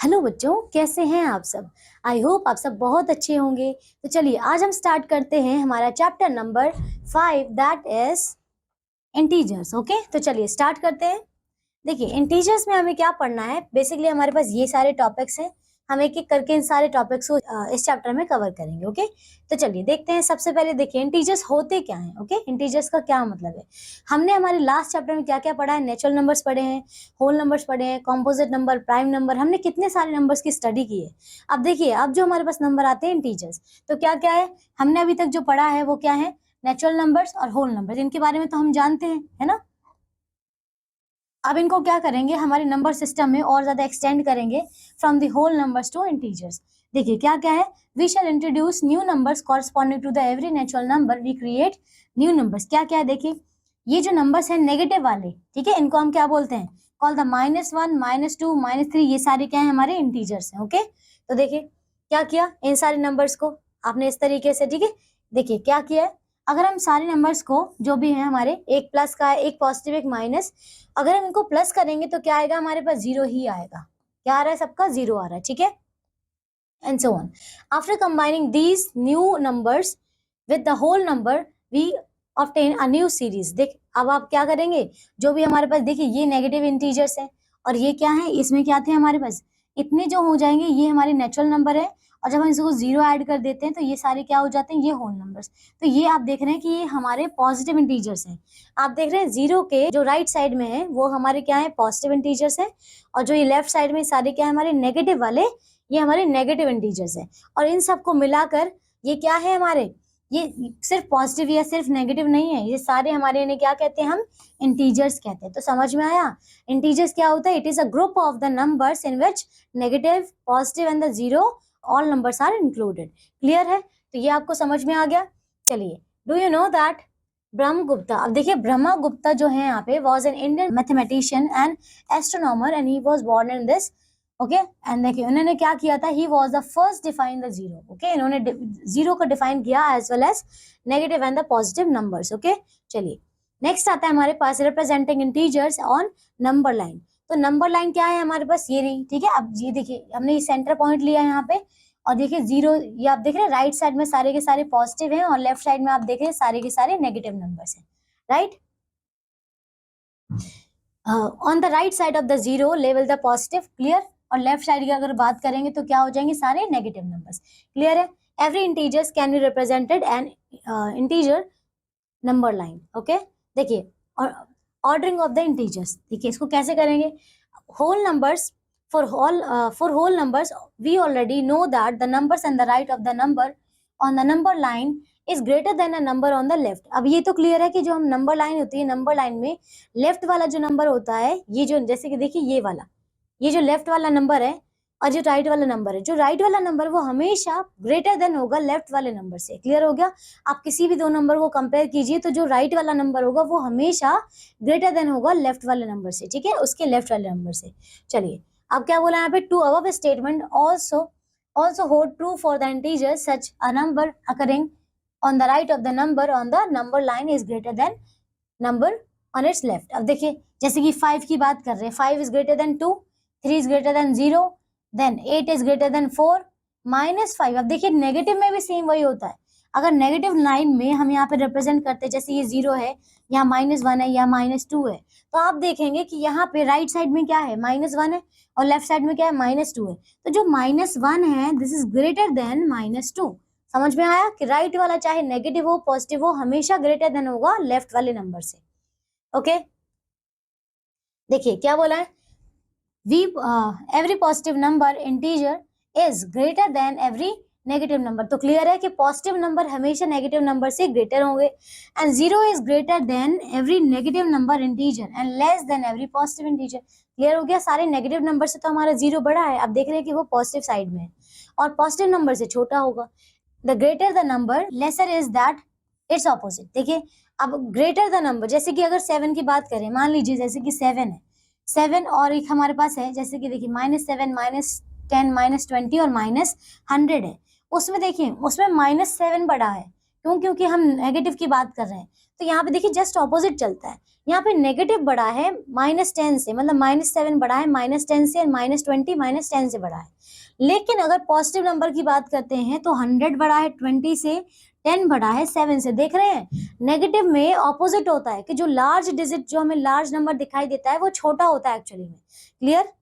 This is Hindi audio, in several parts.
हेलो बच्चों, कैसे हैं आप सब। आई होप आप सब बहुत अच्छे होंगे। तो चलिए आज हम स्टार्ट करते हैं हमारा chapter number 5 that is integers. Okay, तो चलिए स्टार्ट करते हैं। देखिए इंटीजर्स में हमें क्या पढ़ना है। बेसिकली हमारे पास ये सारे टॉपिक्स हैं, हम एक एक करके इन सारे टॉपिक्स को इस चैप्टर में कवर करेंगे। ओके, तो चलिए देखते हैं। सबसे पहले देखिए इंटीजर्स होते क्या हैं। ओके, इंटीजर्स का क्या मतलब है। हमने हमारे लास्ट चैप्टर में क्या क्या पढ़ा है। नेचुरल नंबर्स पढ़े हैं, होल नंबर्स पढ़े हैं, कॉम्पोजिट नंबर, प्राइम नंबर, हमने कितने सारे नंबर्स की स्टडी की है। अब देखिए अब जो हमारे पास नंबर आते हैं इंटीजर्स, तो क्या क्या है हमने अभी तक जो पढ़ा है वो क्या है, नेचुरल नंबर्स और होल नंबर्स। इनके बारे में तो हम जानते हैं, है ना। अब इनको क्या करेंगे, हमारे नंबर सिस्टम में और ज्यादा एक्सटेंड करेंगे from the whole numbers to integers. देखिए क्या क्या है, we shall introduce new numbers corresponding to the every natural number, we create new numbers. क्या क्या है देखिए, ये जो नंबर्स हैं नेगेटिव वाले, ठीक है, इनको हम क्या बोलते हैं, कॉल द -1, -2, -3, ये सारे क्या है हमारे इंटीजर्स हैं। ओके, तो देखिए क्या किया इन सारे नंबर्स को आपने इस तरीके से, ठीक है। देखिए क्या किया है, अगर हम सारे नंबर्स को जो भी है हमारे, एक प्लस का है, एक पॉजिटिव, एक माइनस, अगर हम इनको प्लस करेंगे तो क्या आएगा हमारे पास, जीरो ही आएगा। क्या आ रहा है, सबका जीरो आ रहा है, ठीक है, and so on. After combining these new numbers with the whole number we obtain a new series. देख अब आप क्या करेंगे, जो भी हमारे पास देखिए ये नेगेटिव इंटीजर्स है और ये क्या है, इसमें क्या थे हमारे पास, इतने जो हो जाएंगे ये हमारे नेचुरल नंबर है, और जब हम इसको जीरो ऐड कर देते हैं तो ये सारे क्या हो जाते हैं, ये होल नंबर्स। तो ये आप देख रहे हैं कि ये हमारे पॉजिटिव इंटीजर्स हैं। आप देख रहे हैं जीरो के जो राइट साइड में है वो हमारे क्या है, पॉजिटिव इंटीजर्स है, और जो ये लेफ्ट साइड में सारे क्या है हमारे नेगेटिव वाले, ये हमारे नेगेटिव इंटीजर्स है। और इन सबको मिलाकर ये क्या है हमारे, ये सिर्फ पॉजिटिव या सिर्फ नेगेटिव नहीं है, ये सारे हमारे इन्हें क्या कहते हैं, हम इंटीजर्स कहते हैं। तो समझ में आया, इंटीजर्स क्या होता है, it is a group of the numbers in which negative, positive and the zero all numbers are included. Clear है, तो ये आपको समझ में आ गया। चलिए, do you know that Brahmagupta, अब देखिए ब्रह्मगुप्ता जो है यहाँ पे was an Indian mathematician and astronomer and he was born in this. Okay, and देखिए उन्होंने क्या किया था, he was the first define the zero. Okay, इन्होंने जीरो को डिफाइन किया as well as negative and the positive numbers. Okay, चलिए नेक्स्ट आता है हमारे पास representing integers on number line. तो नंबर लाइन क्या है हमारे पास, ये रही, ठीक है। अब ये देखिए हमने ये सेंटर पॉइंट लिया है यहाँ पे, और देखिए जीरो, ये आप देख रहे हैं राइट साइड में सारे के सारे पॉजिटिव हैं और लेफ्ट साइड में आप देख रहे हैं सारे के सारे नेगेटिव नंबर्स हैं, right. On the right side of the zero level the positive, clear, और लेफ्ट साइड की अगर बात करेंगे तो क्या हो जाएंगे, सारे नेगेटिव नंबर्स। क्लियर है, every integers can be represented and integer number line. Okay, देखिए ऑर्डरिंग ऑफ द इंटीजर्स, देखिए इसको कैसे करेंगे, whole numbers, for whole numbers we already know that the numbers on the right of the number on the number line is greater than a number on the left। अब ये तो क्लियर है कि जो हम नंबर लाइन होती है, नंबर लाइन में लेफ्ट वाला जो नंबर होता है, ये जो जैसे कि देखिए ये वाला, ये जो लेफ्ट वाला नंबर है और जो राइट वाला नंबर है, जो राइट वाला नंबर वो हमेशा ग्रेटर देन होगा लेफ्ट वाले नंबर से। क्लियर हो गया, आप किसी भी दो नंबर को कंपेयर कीजिए तो जो राइट वाला नंबर होगा वो हमेशा ग्रेटर देन होगा लेफ्ट वाले नंबर से, ठीक है, उसके लेफ्ट वाले नंबर से। चलिए अब क्या बोला यहाँ पे, to above statement also hold true for the integers such a number occurring on the right of the number on the number line is greater than number on its left। अब देखिए जैसे कि 5 की बात कर रहे हैं, 5 is greater than 2, 3 is greater than 0, then 8 is greater than 4, -5। अब देखिए नेगेटिव में भी सेम वही होता है, अगर नेगेटिव लाइन में हम यहाँ पे रिप्रेजेंट करते हैं, जैसे ये 0 है, यहाँ -1 है या -2 है, तो आप देखेंगे कि यहाँ पे राइट साइड में क्या है, -1 है, और लेफ्ट साइड में क्या है, -2 है। तो जो -1 है दिस इज ग्रेटर देन -2। समझ में आया कि राइट वाला चाहे नेगेटिव हो पॉजिटिव हो, हमेशा ग्रेटर देन होगा लेफ्ट वाले नंबर से। ओके, देखिए क्या बोला है, we every positive number integer is greater than every negative number. तो क्लियर है कि पॉजिटिव नंबर हमेशा नेगेटिव नंबर से ग्रेटर होंगे, and zero is greater than every negative number integer and less than every positive integer. Clear हो गया, सारे नेगेटिव नंबर से तो हमारा जीरो बड़ा है, अब देख रहे हैं कि वो पॉजिटिव साइड में है, और पॉजिटिव नंबर से छोटा होगा। The greater the number lesser is that its opposite. देखिए अब ग्रेटर द नंबर, जैसे कि अगर 7 की बात करें, मान लीजिए जैसे कि 7 है, 7 और एक हमारे पास है जैसे कि देखिए -7, -10, -20 और -100 है, उसमें देखिए उसमें -7 बड़ा है, क्यों? क्योंकि हम नेगेटिव की बात कर रहे हैं। तो यहाँ पे देखिए जस्ट ऑपोजिट चलता है, यहाँ पे नेगेटिव बड़ा है -10 से, मतलब -7 बड़ा है -10 से, -20 -10 से बड़ा है। लेकिन अगर पॉजिटिव नंबर की बात करते हैं तो 100 बड़ा है 20 से, 10 बड़ा है 7 से। देख रहे हैं नेगेटिव में ऑपोजिट होता है कि जो लार्ज डिजिट, जो हमें लार्ज नंबर दिखाई देता है वो छोटा होता है एक्चुअली में। Clear?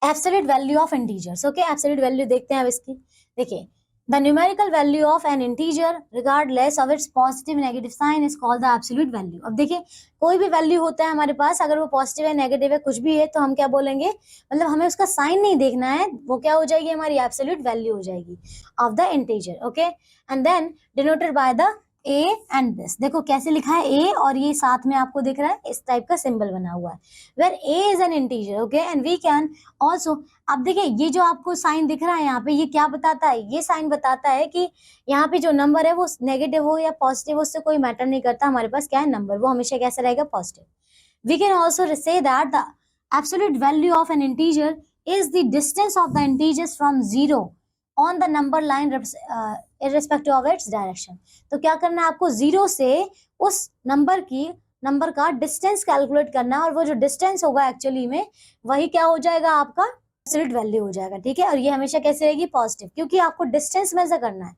Absolute value of integers. Okay, absolute value देखते हैं अब इसकी। देखिए, the numerical value of an integer regardless of its positive negative sign is called the absolute value. अब देखिए, कोई भी वैल्यू होता है हमारे पास, अगर वो पॉजिटिव है, नेगेटिव है, कुछ भी है, तो हम क्या बोलेंगे, मतलब हमें उसका साइन नहीं देखना है, वो क्या हो जाएगी, हमारी एब्सोल्यूट वैल्यू हो जाएगी of the integer. Okay, and then denoted by the A and this. देखो कैसे लिखा है, ए और ये साथ में आपको दिख रहा है, इस टाइप का सिंबल बना हुआ है, where A is an integer. Okay, and we can also, अब देखिए ये जो आपको साइन दिख रहा है यहाँ पे, ये क्या बताता है, ये साइन बताता है कि यहाँ पे जो नंबर है वो नेगेटिव हो या पॉजिटिव, उससे कोई मैटर नहीं करता, हमारे पास क्या है नंबर, वो हमेशा कैसा रहेगा, positive. We can also say that the absolute value of an integer is the distance of the integers from zero on the number line irrespective of its direction. तो क्या करना है आपको, जीरो से उस नंबर का डिस्टेंस कैलकुलेट करना है, और वो जो डिस्टेंस होगा एक्चुअली में वही क्या हो जाएगा, आपका एब्सोल्यूट वैल्यू हो जाएगा। ठीक है, और ये हमेशा कैसे रहेगी, पॉजिटिव, क्योंकि आपको डिस्टेंस मेजर करना है।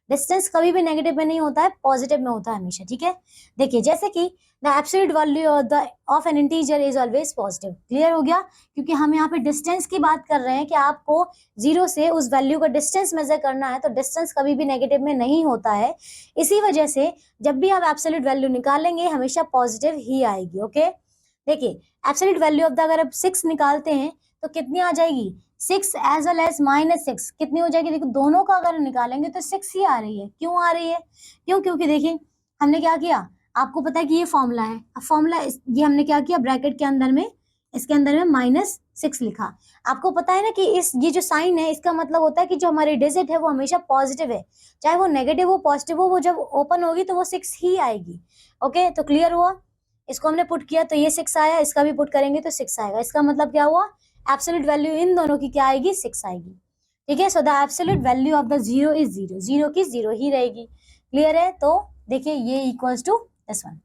डिस्टेंस कभी भी नेगेटिव में नहीं होता है, पॉजिटिव में होता है हमेशा। ठीक है, देखिए जैसे कि the absolute value of an integer is always positive. Clear हो गया? क्योंकि हम यहाँ पे डिस्टेंस की बात कर रहे हैं कि आपको जीरो से उस वैल्यू का डिस्टेंस मेजर करना है, तो डिस्टेंस कभी भी नेगेटिव में नहीं होता है। इसी वजह से जब भी आप एब्सोल्यूट वैल्यू निकालेंगे हमेशा पॉजिटिव ही आएगी। ओके, देखिए एब्सोल्यूट वैल्यू ऑफ द, अगर आप 6 निकालते हैं तो कितनी आ जाएगी, 6 एज वेल एज -6 कितनी हो जाएगी, देखो दोनों का अगर निकालेंगे तो 6 ही आ रही है। क्यों आ रही है? क्यों? क्योंकि देखिए हमने क्या किया, आपको पता है कि ये फॉर्मूला है, अब फॉर्मूला ये हमने क्या किया, ब्रैकेट के अंदर में, इसके अंदर में -6 लिखा। आपको पता है ना कि ये जो साइन है इसका मतलब होता है कि जो हमारी डिजिट है वो हमेशा पॉजिटिव है, चाहे वो नेगेटिव हो पॉजिटिव हो, वो जब ओपन होगी तो वो 6 ही आएगी। ओके, तो क्लियर हुआ? इसको हमने पुट किया तो ये 6 आया, इसका भी पुट करेंगे तो 6 आएगा। इसका मतलब क्या हुआ, एब्सोल्यूट वैल्यू इन दोनों की क्या आएगी, 6 आएगी। ठीक है, so the absolute value of the zero is zero, zero की जीरो ही रहेगी। क्लियर है? तो देखिए ये equals to this one.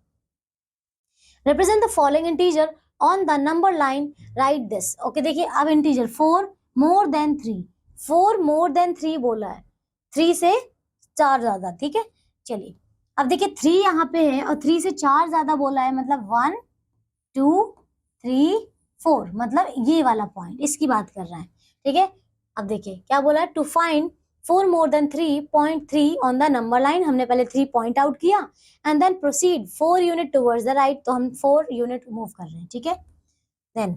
Represent the following integer on the number line, right this. Okay, देखिए अब integer 4 more than 3, 4 more than 3 बोला है, 3 से 4 ज्यादा। ठीक है, चलिए अब देखिए 3 यहाँ पे है और 3 से 4 ज्यादा बोला है, मतलब 1 2 3 4, मतलब ये वाला पॉइंट, इसकी बात कर रहा है। ठीक है, अब देखिए क्या बोला है, to find 4 more than 3.3 on the number line. हमने पहले 3 पॉइंट आउट किया and then proceed 4 unit towards the right, तो हम 4 यूनिट मूव कर रहे हैं। ठीक है, देन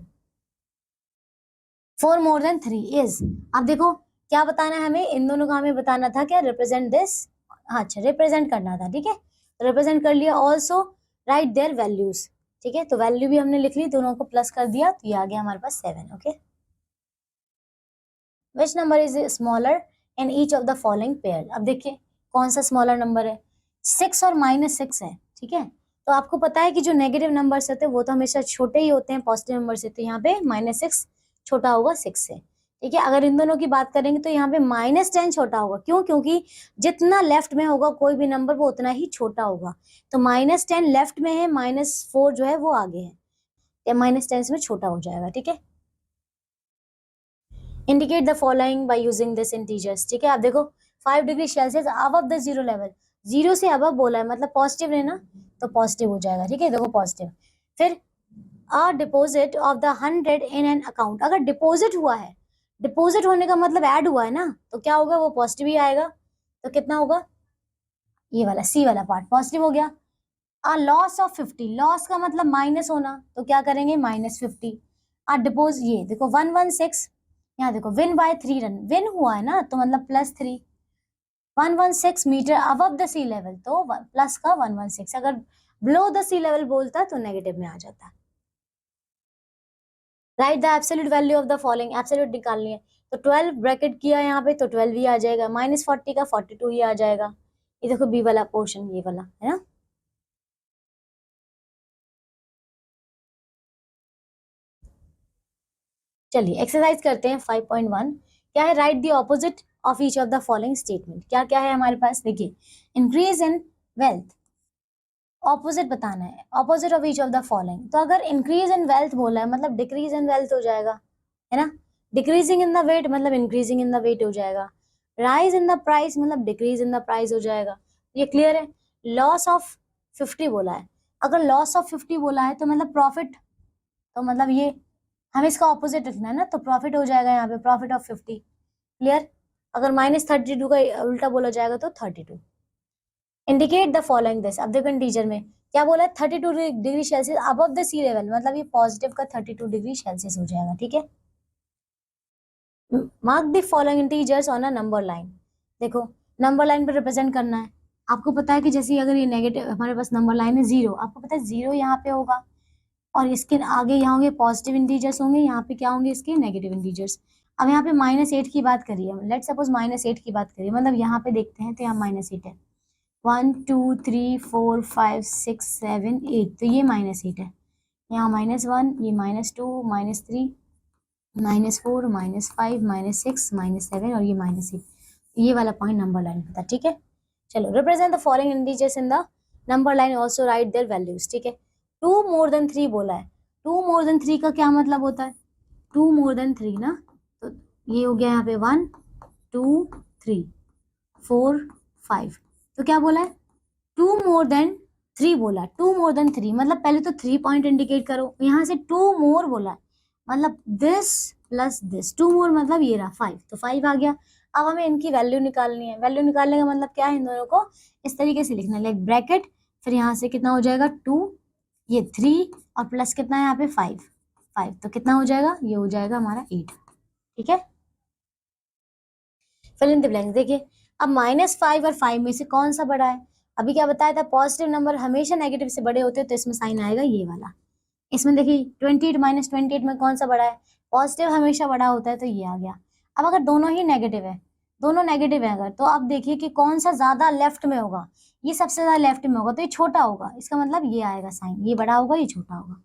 4 मोर देन 3 इज, अब देखो क्या बताना है हमें, इन दोनों का हमें बताना था क्या, रिप्रेजेंट दिस, अच्छा रिप्रेजेंट करना था। ठीक है, रिप्रेजेंट कर लिया, ऑल्सो राइट देयर वैल्यूज। ठीक है, तो वैल्यू भी हमने लिख ली, दोनों को प्लस कर दिया, तो ये आ गया हमारे पास 7। Okay, which number is smaller in each of the following pair. अब देखिए कौन सा स्मॉलर नंबर है, 6 और -6 है। ठीक है, तो आपको पता है कि जो नेगेटिव नंबर्स होते हैं वो तो हमेशा छोटे ही होते हैं पॉजिटिव नंबर से, तो यहाँ पे -6 छोटा होगा 6 से। ठीक है, अगर इन दोनों की बात करेंगे तो यहाँ पे -10 छोटा होगा। क्यों? क्योंकि जितना लेफ्ट में होगा कोई भी नंबर वो उतना ही छोटा होगा, तो -10 लेफ्ट में है, -4 जो है वो आगे है, या -10 में छोटा हो जाएगा। ठीक है, indicate the following by using this integers. ठीक है, आप देखो 5 degree Celsius above the zero level, zero से अबव बोला है, मतलब पॉजिटिव है ना, तो पॉजिटिव हो जाएगा। ठीक है, देखो पॉजिटिव। फिर a deposit of the 100 in an account, अगर डिपॉजिट हुआ है, डिपॉजिट होने का मतलब ऐड हुआ है ना, तो क्या होगा, वो पॉजिटिव ही आएगा। तो कितना होगा, ये वाला सी वाला पार्ट पॉजिटिव हो गया। अ लॉस ऑफ 50, लॉस का मतलब माइनस होना, तो क्या करेंगे, -50। अ डिपोज, ये देखो 116, यहाँ देखो विन बाय 3 रन, विन हुआ है ना, तो मतलब +3, 116 metre above the sea level, तो प्लस का 116, अगर बिलो द सी लेवल बोलता तो नेगेटिव में आ जाता। Right the absolute value of the following, absolute निकालनी है, तो 12 ब्रैकेट किया यहाँ पे, तो 12 ही आ जाएगा, -40 का 42 ही आ जाएगा। ये देखो बी वाला पोर्शन, ये वाला है ना। चलिए एक्सरसाइज करते हैं 5.1। क्या है, right the opposite of each of the following statement. क्या क्या है हमारे पास, देखिए इंक्रीज इन वेल्थ, ऑपोजिट बताना है, opposite of each of the following. तो अगर इंक्रीज इन वेल्थ बोला है मतलब डिक्रीज इन वेल्थ हो जाएगा, है ना। डिक्रीजिंग इन द वेट मतलब इंक्रीजिंग इन द वेट हो जाएगा। राइज इन द प्राइस मतलब डिक्रीज इन द प्राइस हो जाएगा। ये क्लियर है। लॉस ऑफ 50 बोला है, अगर लॉस ऑफ 50 बोला है तो मतलब प्रॉफिट, तो मतलब ये हमें इसका ऑपोजिट लिखना है ना, तो प्रॉफिट हो जाएगा यहाँ पे, प्रॉफिट ऑफ 50। क्लियर। अगर -32 का उल्टा बोला जाएगा तो 32। इंडिकेट द फॉलोइंग दिस, अब देखो इंटीजर में क्या बोला है, 32 degree Celsius above the sea level, मतलब ये पॉजिटिव का 32 डिग्री सेल्सियस हो जाएगा, ठीक है। Mark the following integers on a number line, देखो नंबर लाइन पर रिप्रेजेंट करना है। आपको पता है कि जैसे अगर ये नेगेटिव हमारे पास नंबर लाइन है 0, आपको पता है 0 यहाँ पे होगा और इसके आगे यहाँ होंगे पॉजिटिव इंटीजर्स होंगे, यहाँ पे क्या होंगे इसके नेगेटिव इंटीजर्स। अब यहाँ पे -8 की बात करिए, लेट सपोज -8 की बात करिए, मतलब यहाँ पे देखते हैं तो यहाँ -8 है, 1 2 3 4 5 6 7 8, तो ये -8 है। यहाँ -1, ये -2 -3 -4 -5 -6 -7 और ये -8, ये वाला पॉइंट नंबर लाइन होता है, ठीक है। चलो represent the following integers in the number line, also right there values, ठीक है। 2 मोर देन 3 बोला है, 2 मोर देन 3 का क्या मतलब होता है, 2 मोर देन 3 ना, तो ये हो गया यहाँ पे 1 2 3 4 5, तो क्या बोला है 2 मोर देन 3 बोला, 2 मोर देन 3 मतलब पहले तो 3 पॉइंट इंडिकेट करो, यहाँ से 2 मोर बोला है मतलब दिस प्लस दिस, 2 मोर मतलब ये रहा 5, तो 5 आ गया। अब हमें इनकी वैल्यू निकालनी है, वैल्यू निकालने का मतलब क्या है, इन दोनों को इस तरीके से लिखना है, लाइक ब्रैकेट, फिर यहाँ से कितना हो जाएगा 2, ये 3 और प्लस कितना है यहाँ पे 5, तो कितना हो जाएगा, ये हो जाएगा हमारा 8, ठीक है। फिल इन द ब्लैंक्स, देखिए अब -5 और 5 में से कौन सा बड़ा है, अभी क्या बताया था पॉजिटिव नंबर हमेशा नेगेटिव से बड़े होते हैं, तो इसमें साइन आएगा ये वाला। इसमें देखिए 28 -28 में कौन सा बड़ा है, पॉजिटिव हमेशा बड़ा होता है, तो ये आ गया। अब अगर दोनों ही नेगेटिव है, दोनों नेगेटिव है अगर, तो अब देखिए कि कौन सा ज्यादा लेफ्ट में होगा, ये सबसे ज्यादा लेफ्ट में होगा, तो ये छोटा होगा, इसका मतलब ये आएगा साइन, ये बड़ा होगा ये छोटा होगा,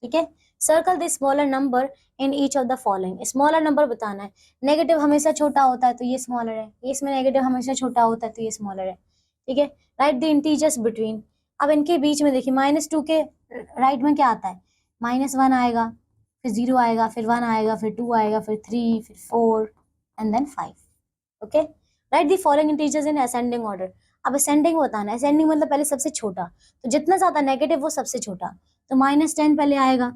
ठीक है। Circle the smaller number in each of the following, smaller number बताना है, नेगेटिव हमेशा छोटा होता है तो ये स्मॉलर है, इसमें नेगेटिव हमेशा छोटा होता है तो ये स्मॉलर है, ठीक है। राइट द इंटीजर्स बिटवीन, अब इनके बीच में देखिए -2 के राइट में क्या आता है, -1 आएगा, फिर 0 आएगा, फिर 1 आएगा, फिर 2 आएगा, फिर 3, फिर 4 and then 5, okay. Write the following integers in ascending order, अब असेंडिंग बताना है, असेंडिंग मतलब पहले सबसे छोटा, तो जितना ज्यादा नेगेटिव वो सबसे छोटा, तो -10 पहले आएगा,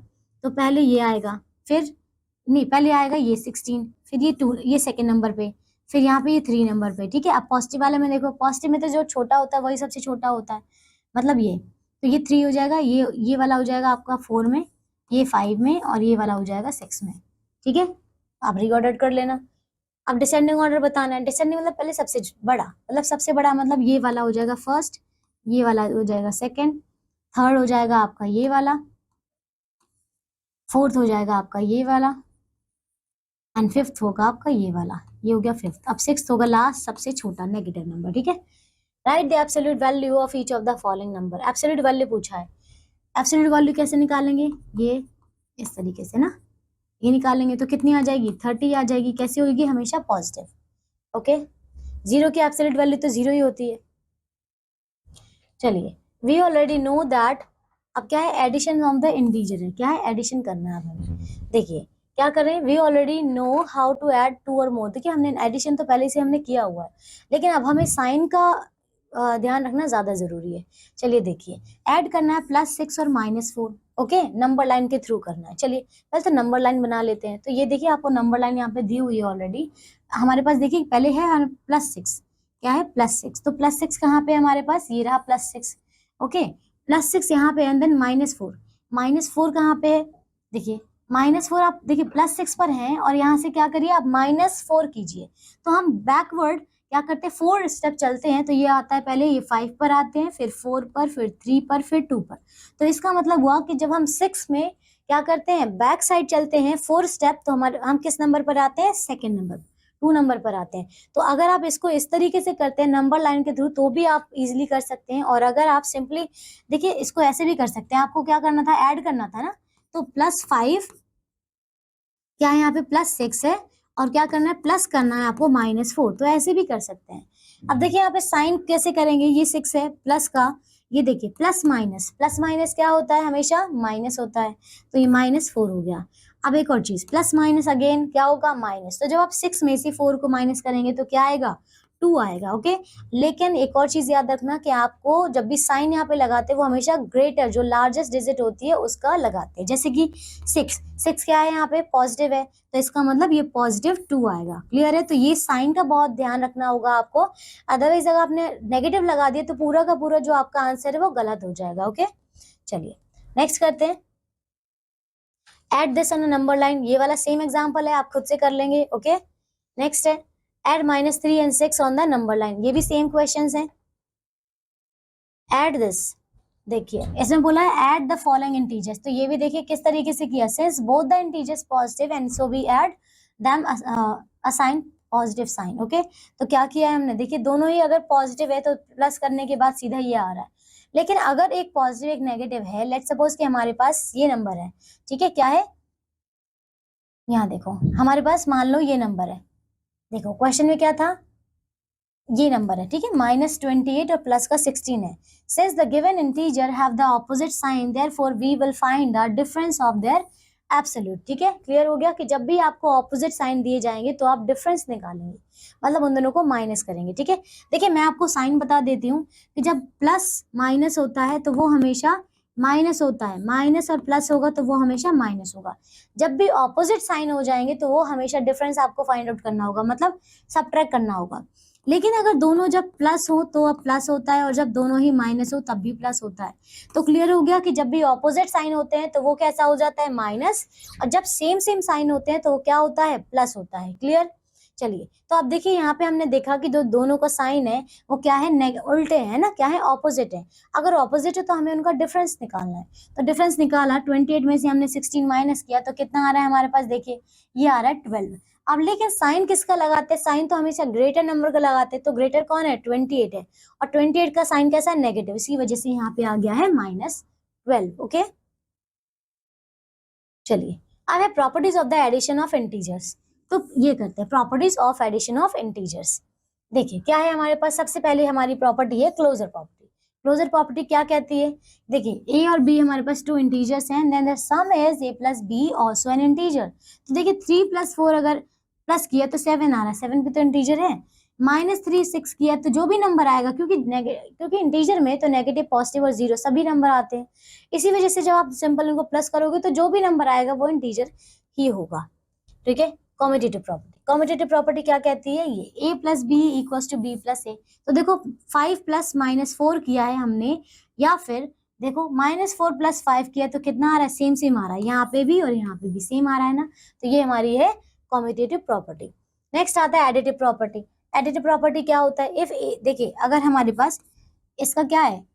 तो पहले ये आएगा, फिर नहीं पहले आएगा ये 16, फिर ये 2, ये सेकंड नंबर पे, फिर यहाँ पे ये 3 नंबर पे, ठीक है। अब पॉजिटिव वाले में देखो, पॉजिटिव में तो जो छोटा होता है वही सबसे छोटा होता है, मतलब ये, तो ये 3 हो जाएगा, ये वाला हो जाएगा आपका 4 में, ये 5 में और ये वाला हो जाएगा 6 में, ठीक है। आप रीऑर्डर कर लेना। अब डिसेंडिंग ऑर्डर बताना है, डिसेंडिंग मतलब पहले सबसे बड़ा, मतलब सबसे बड़ा मतलब ये वाला हो जाएगा फर्स्ट, ये वाला हो जाएगा सेकंड, थर्ड हो जाएगा आपका ये वाला, फोर्थ हो जाएगा आपका ये वाला एंड फिफ्थ होगा आपका ये वाला, ये हो गया फिफ्थ। अब सिक्स्थ होगा लास्ट सबसे छोटा नेगेटिव नंबर, ठीक है। Right the absolute value of each of the following number, absolute value पूछा है, एब्सोल्यूट वैल्यू कैसे निकालेंगे, ये इस तरीके से ना, ये निकालेंगे तो कितनी आ जाएगी 30 आ जाएगी, कैसी होगी हमेशा पॉजिटिव, ओके। 0 की एब्सोल्यूट वैल्यू तो 0 ही होती है। चलिए वी ऑलरेडी नो दैट, अब क्या है एडिशन ऑफ द इंटीजर है, क्या है एडिशन करना है हमें, देखिए क्या कर रहे हैं, we already know how to add 2 और मोर, देखिए हमने एडिशन तो पहले से हमने किया हुआ है, लेकिन अब हमें साइन का ध्यान रखना ज्यादा जरूरी है। चलिए देखिए ऐड करना है +6 और -4, ओके, नंबर लाइन के थ्रू करना है। चलिए पहले तो नंबर लाइन बना लेते हैं, तो ये देखिए आपको नंबर लाइन यहाँ पे दी हुई है ऑलरेडी हमारे पास, देखिए पहले है +6, क्या है +6, तो +6 कहाँ पे हमारे पास, ये रहा +6, ओके, +6 यहाँ पे एंड देन -4, -4 कहाँ पे है, देखिए -4 आप देखिए +6 पर हैं और यहाँ से क्या करिए आप -4 कीजिए, तो हम बैकवर्ड क्या करते हैं 4 स्टेप चलते हैं, तो ये आता है पहले ये 5 पर आते हैं, फिर 4 पर, फिर 3 पर, फिर 2 पर, तो इसका मतलब हुआ कि जब हम 6 में क्या करते हैं बैक साइड चलते हैं 4 स्टेप, तो हम किस नंबर पर आते हैं, सेकेंड नंबर, 2 नंबर पर आते हैं। तो अगर आप इसको इस तरीके से करते हैं नंबर लाइन के थ्रू तो भी आप इजीली कर सकते हैं, और अगर आप सिंपली देखिए इसको ऐसे भी कर सकते हैं, आपको क्या करना था ऐड करना था ना, तो +5 क्या है यहाँ पे +6 है और क्या करना है, प्लस करना है आपको -4, तो ऐसे भी कर सकते हैं। अब देखिए यहाँ पे साइन कैसे करेंगे, ये 6 है प्लस का, ये देखिए प्लस माइनस क्या होता है, हमेशा माइनस होता है, तो ये -4 हो गया। अब एक और चीज, प्लस माइनस अगेन क्या होगा, माइनस, तो जब आप 6 में से 4 को माइनस करेंगे तो क्या आएगा, 2 आएगा। ओके, लेकिन एक और चीज याद रखना कि आपको जब भी साइन यहाँ पे लगाते हैं वो हमेशा ग्रेटर, जो लार्जेस्ट डिजिट होती है उसका लगाते हैं। जैसे कि 6 क्या है, यहाँ पे पॉजिटिव है, तो इसका मतलब ये +2 आएगा। क्लियर है, तो ये साइन का बहुत ध्यान रखना होगा आपको, अदरवाइज अगर आपने नेगेटिव लगा दिया तो पूरा का पूरा जो आपका आंसर है वो गलत हो जाएगा। ओके, चलिए नेक्स्ट करते हैं, add this on a number line. ये वाला सेम एग्जांपल है, आप खुद से कर लेंगे। ओके, नेक्स्ट है add -3 and 6 on the number line. ये भी सेम क्वेश्चंस हैं। एड दिस, देखिए इसमें बोला है एड द फॉलोइंग इंटीजर्स, तो ये भी देखिए किस तरीके से किया, since both the integers positive and so we add them assign positive sign. Okay, तो क्या किया है हमने, देखिए दोनों ही अगर पॉजिटिव है तो प्लस करने के बाद सीधा ये आ रहा है, लेकिन अगर एक पॉजिटिव एक नेगेटिव है, लेट्स सपोज कि हमारे पास ये नंबर है, ठीक है, क्या है, यहाँ देखो हमारे पास मान लो ये नंबर है, देखो क्वेश्चन में क्या था, ये नंबर है, ठीक है, -28 और प्लस का 16 है। Since the given integer have the opposite sign, therefore we will find the difference of their absolute। ठीक है, क्लियर हो गया कि जब भी आपको ऑपोजिट साइन दिए जाएंगे तो आप डिफरेंस निकालेंगे, मतलब उन दोनों को माइनस करेंगे। ठीक है, देखिए मैं आपको साइन बता देती हूँ कि जब प्लस माइनस होता है तो वो हमेशा माइनस होता है, माइनस और प्लस होगा तो वो हमेशा माइनस होगा। जब भी ऑपोजिट साइन हो जाएंगे तो वो हमेशा डिफरेंस आपको फाइंड आउट करना होगा, मतलब सबट्रैक्ट करना होगा। लेकिन अगर दोनों जब प्लस हो तो अब प्लस होता है, और जब दोनों ही माइनस हो तब भी प्लस होता है। तो क्लियर हो गया कि जब भी ऑपोजिट साइन होते हैं तो वो कैसा हो जाता है, माइनस, और जब सेम साइन होते हैं तो वो क्या होता है, प्लस होता है। क्लियर, चलिए तो अब देखिए यहाँ पे हमने देखा कि जो दोनों का साइन है वो क्या है, उल्टे है ना, क्या है, ऑपोजिट है। अगर ऑपोजिट है तो हमें उनका डिफरेंस निकालना है, तो डिफरेंस निकाला, 28 में से हमने 16 माइनस किया तो कितना आ रहा है हमारे पास, देखिए ये आ रहा है 12। अब लेकिन साइन किसका लगाते हैं, साइन तो हमेशा ग्रेटर नंबर का लगाते हैं, तो ग्रेटर कौन है, 28 है, और 28 का साइन कैसा है, नेगेटिव, इसी वजह से यहाँ पे आ गया है -12। ओके, चलिए अब है properties of the addition of integers. तो ये करते हैं properties of addition of integers. देखिए क्या है हमारे पास, सबसे पहले हमारी प्रॉपर्टी है क्लोजर प्रॉपर्टी। क्लोजर प्रॉपर्टी क्या कहती है, देखिए a और b हमारे पास 2 इंटीजर्स हैं, then the sum is a + b also an integer. तो देखिए 3 + 4 अगर प्लस किया तो 7 आ रहा है, 7 भी तो इंटीजर है, -3 6 किया तो जो भी नंबर आएगा, क्योंकि इंटीजर में तो नेगेटिव, पॉजिटिव और जीरो सभी नंबर आते हैं, इसी वजह से जब आप सिंपल इनको प्लस करोगे तो जो भी नंबर आएगा वो इंटीजर ही होगा। ठीक है, कॉम्यूटेटिव प्रॉपर्टी, कॉम्यूटेटिव प्रॉपर्टी क्या कहती है, ये a + b = b + a। तो देखो 5 + -4 किया है हमने, या फिर देखो -4 + 5 किया तो कितना आ रहा है, सेम आ रहा है, यहाँ पे भी और यहाँ पे भी सेम आ रहा है ना, तो ये हमारी है कॉम्यूटेटिव प्रॉपर्टी। नेक्स्ट आता है एडिटिव प्रॉपर्टी। एडिटिव प्रॉपर्टी क्या होता है, इफ देखिए अगर हमारे पास इसका क्या है,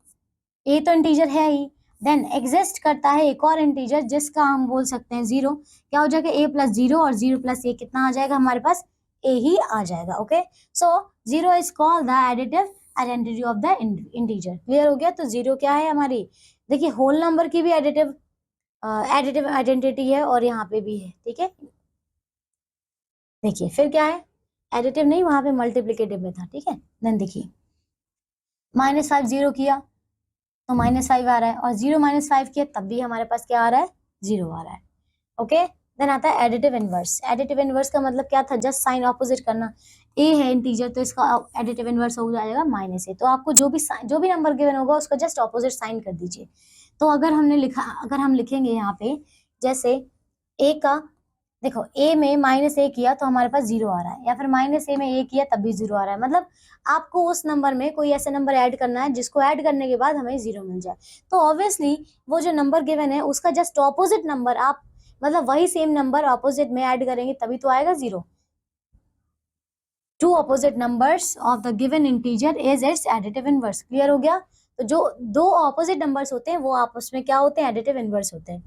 ए तो इंटीजर है ही, देन एग्जिस्ट करता है एक और इंटीजर जिसका हम बोल सकते हैं 0, क्या हो जाएगा, a + 0 और 0 + a कितना आ जाएगा हमारे पास, a ही आ जाएगा। Okay, so 0 is called the additive identity of the integer. Clear हो गया, तो 0 क्या है हमारी, देखिए होल नंबर की भी एडिटिव आइडेंटिटी है और यहाँ पे भी है। ठीक है, देखिए फिर क्या है, एडिटिव नहीं, वहां पे मल्टीप्लिकेटिव में था। ठीक है, देन देखिए -5 0 किया तो -5 आ रहा है, और 0 - 5 किया तब भी हमारे पास क्या आ रहा है, 0 आ रहा है। ओके, देन आता है एडिटिव इनवर्स। एडिटिव इनवर्स का मतलब क्या था, जस्ट साइन ऑपोजिट करना, a है इंटीजर तो इसका एडिटिव इनवर्स हो जाएगा -a। तो आपको जो भी नंबर गिवन होगा उसका जस्ट ऑपोजिट साइन कर दीजिए। तो अगर हम लिखेंगे यहाँ पे, जैसे a का, देखो a में -a किया तो हमारे पास 0 आ रहा है, या फिर -a में a किया तब भी 0 आ रहा है, मतलब आपको उस नंबर में कोई ऐसा नंबर ऐड करना है जिसको ऐड करने के बाद हमें 0 मिल जाए। तो ऑब्वियसली वो जो नंबर गिवन है उसका जस्ट ऑपोजिट नंबर आप, मतलब वही सेम नंबर ऑपोजिट में ऐड करेंगे तभी तो आएगा 0। Two opposite numbers of the given integer is its additive inverse. Clear हो गया, तो जो दो ऑपोजिट नंबर्स होते हैं वो आपस में क्या होते हैं, एडिटिव इनवर्स होते हैं।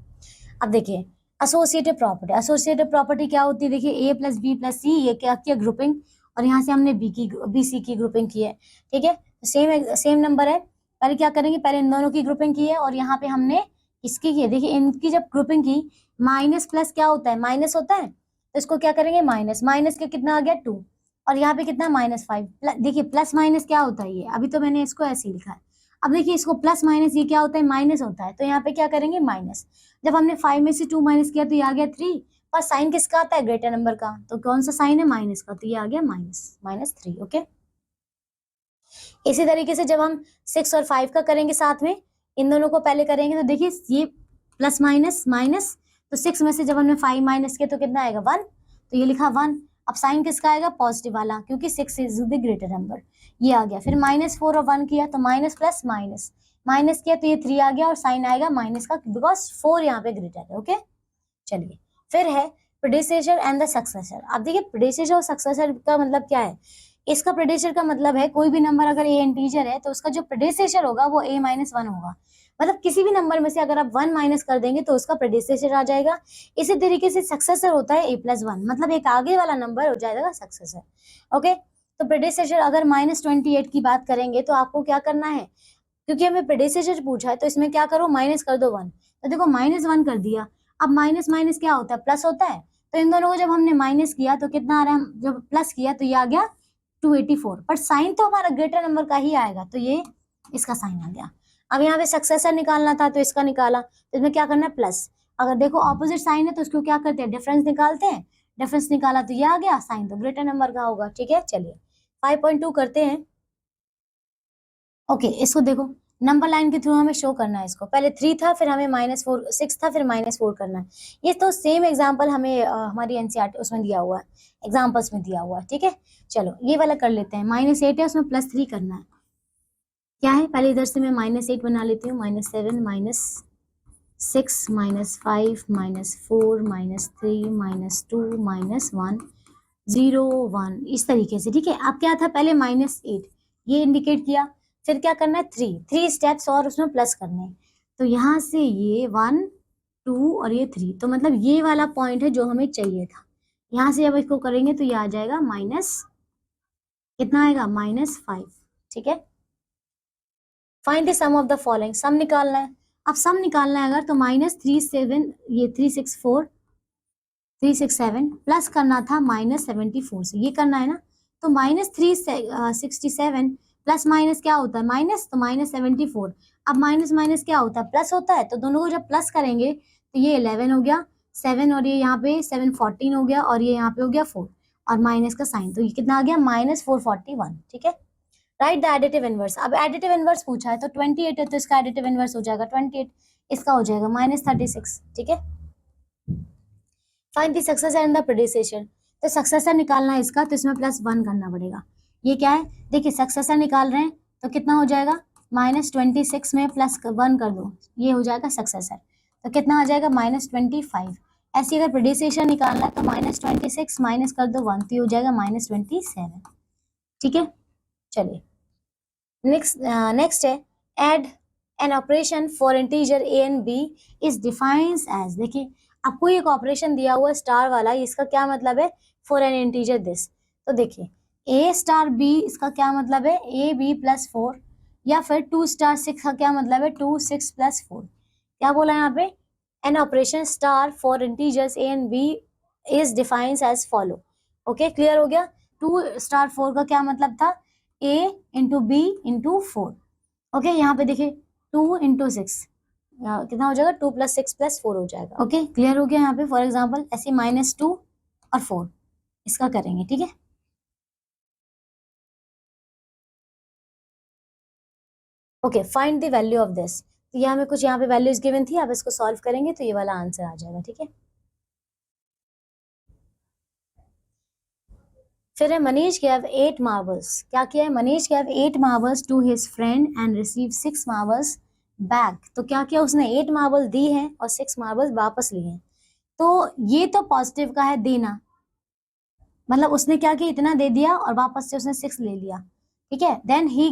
अब देखिए एसोसिएटिव प्रॉपर्टी। एसोसिएटिव प्रॉपर्टी क्या होती है, देखिए a + b + c, ये क्या किया, ग्रुपिंग, और यहाँ से हमने b c की ग्रुपिंग की है। ठीक है, सेम नंबर है, पहले क्या करेंगे, पहले इन दोनों की ग्रुपिंग की है और यहाँ पे हमने इसकी की है। देखिए इनकी जब ग्रुपिंग की, माइनस प्लस क्या होता है, माइनस होता है, तो इसको क्या करेंगे माइनस, माइनस के कितना आ गया 2, और यहाँ पे कितना -5। देखिए प्लस माइनस क्या होता है, ये अभी तो मैंने इसको ऐसे ही लिखा है। अब देखिए इसको प्लस माइनस ये क्या होता है, माइनस होता है, तो यहाँ पे क्या करेंगे माइनस। जब हमने 5 में से 2 माइनस किया तो ये आ गया 3, पर साइन किसका आता है, ग्रेटर नंबर का, तो कौन सा साइन है, माइनस का, तो ये आ गया -3। ओके, इसी तरीके से जब हम 6 और 5 का करेंगे साथ में, इन दोनों को पहले करेंगे, तो देखिए ये प्लस माइनस माइनस, तो 6 में से जब हमने 5 माइनस किया तो कितना आएगा 1, तो ये लिखा 1। अब साइन किसका आएगा, पॉजिटिव वाला, क्योंकि 6 इज द ग्रेटर नंबर, ये आ गया। फिर -4 और 1 किया तो माइनस प्लस माइनस, माइनस किया तो ये 3 आ गया, और साइन आएगा माइनस का, बिकॉज 4 यहाँ पे ग्रेटर है। ओके, चलिए फिर है प्रेडिसेसर एंड द सक्सेसर। अब देखिए प्रेडिसेसर और सक्सेसर का मतलब क्या है, इसका प्रेडिसेसर का मतलब है कोई भी नंबर अगर ए इंटीजर है तो उसका जो प्रेडिसेसर होगा वो a-1 होगा। मतलब किसी भी नंबर में से अगर आप 1 माइनस कर देंगे तो उसका प्रेडिसेसर आ जाएगा। इसी तरीके से सक्सेसर होता है a+1, मतलब एक आगे वाला नंबर हो जाएगा सक्सेसर। ओके, तो प्रेडिसेसर अगर -28 की बात करेंगे तो आपको क्या करना है, क्योंकि हमें प्रेडिसेसर पूछा है तो इसमें क्या करो, माइनस कर दो 1, तो देखो -1 कर दिया। अब माइनस माइनस क्या होता है, प्लस होता है, तो इन दोनों को जब हमने माइनस किया तो कितना आ रहा है, जब प्लस किया तो ये आ गया 284, पर साइन तो हमारा ग्रेटर नंबर का ही आएगा, तो ये इसका साइन आ गया। अब यहाँ पे सक्सेसर निकालना था तो इसका निकाला, तो इसमें क्या करना है प्लस। अगर देखो ऑपोजिट साइन है तो इसको क्या करते हैं, डिफरेंस निकालते हैं, डिफरेंस निकाला तो ये आ गया, साइन तो ग्रेटर नंबर का होगा। ठीक है, चलिए 5.2 करते हैं। ओके, इसको देखो नंबर लाइन के थ्रू हमें शो करना है इसको, पहले 3 था, फिर हमें -4, 6 था, फिर -4 करना है। ये तो सेम एग्जांपल हमें हमारी एनसीईआरटी उसमें दिया हुआ है, एग्जांपल्स में दिया हुआ है। ठीक है, चलो ये वाला कर लेते हैं। -8 है, उसमें +3 करना है। क्या है, पहले इधर से मैं -8 बना लेती हूँ, -7 -6 -5 -4 -3 -2 -1 0 1, इस तरीके से। ठीक है, अब क्या था, पहले -8 ये इंडिकेट किया, फिर क्या करना है 3 स्टेप्स और उसमें प्लस करने हैं। तो यहाँ से ये 1 2 और ये 3, तो मतलब ये वाला पॉइंट है जो हमें चाहिए था। यहाँ से जब इसको करेंगे तो ये आ जाएगा माइनस, कितना आएगा -5। ठीक है, find the sum of the following, sum निकालना है। अब सम निकालना है अगर तो -37, ये 367 प्लस करना था -74 से, ये करना है ना, तो -367 प्लस माइनस क्या होता है माइनस, तो -74। अब माइनस माइनस क्या होता है, प्लस होता है, तो दोनों को जब प्लस करेंगे तो ये 11 हो गया 7, और ये यहाँ पे 7 14 हो गया, और ये यहाँ पे हो गया 4, और माइनस का साइन, तो ये कितना आ गया -441। ठीक है, राइट द एडिटिव इनवर्स। अब एडिटिव इनवर्स पूछा है तो 28 है तो इसका एडिटिव इनवर्स हो जाएगा 28, इसका हो जाएगा -36। ठीक है, find the successor and the predecessor. तो सक्सेसर निकालना है इसका, तो इसमें +1 करना पड़ेगा। ये क्या है, देखिए सक्सेसर निकाल रहे हैं तो कितना हो जाएगा, -26 में +1 कर दो, ये हो जाएगा सक्सेसर, तो कितना आ जाएगा -25। ऐसे अगर प्रेडिसेसर निकालना है तो -26 माइनस कर दो 1, तो ये हो जाएगा -27। ठीक है, चलिए नेक्स्ट है add an operation for integer a and b is defines as. देखिए आपको एक ऑपरेशन दिया हुआ है स्टार वाला, इसका क्या मतलब है, फॉर एन इंटीजर दिस। तो देखिए a स्टार b, इसका क्या मतलब है ab + 4, या फिर 2 स्टार 6 का क्या मतलब है 2 6 + 4। क्या बोला यहाँ पे, an operation star for integers a and b is defines as follow. Okay, clear हो गया। 2 स्टार 4 का क्या मतलब था, a into b into 4। Okay, यहाँ पे देखिए 2 इंटू 6 कितना हो जाएगा, 2 + 6 + 4 हो जाएगा। ओके, क्लियर हो गया। यहाँ पे फॉर एग्जाम्पल ऐसे -2 और 4 इसका करेंगे। ठीक है, okay, find the value of this. तो यहाँ में कुछ यहाँ पे वैल्यूज गिवन थी, आप इसको सॉल्व करेंगे तो ये वाला आंसर आ जाएगा। ठीक है, फिर है मनीष गैव 8 मार्बल्स। क्या किया है, Manish gave 8 marbles to his friend and receive 6 marbles back. तो क्या किया उसने, 8 मार्बल दी हैं और 6 मार्बल्स वापस लिए हैं। तो ये तो पॉजिटिव का है देना, मतलब उसने क्या किया, इतना दे दिया और वापस से उसने 6 ले लिया। ठीक है, then he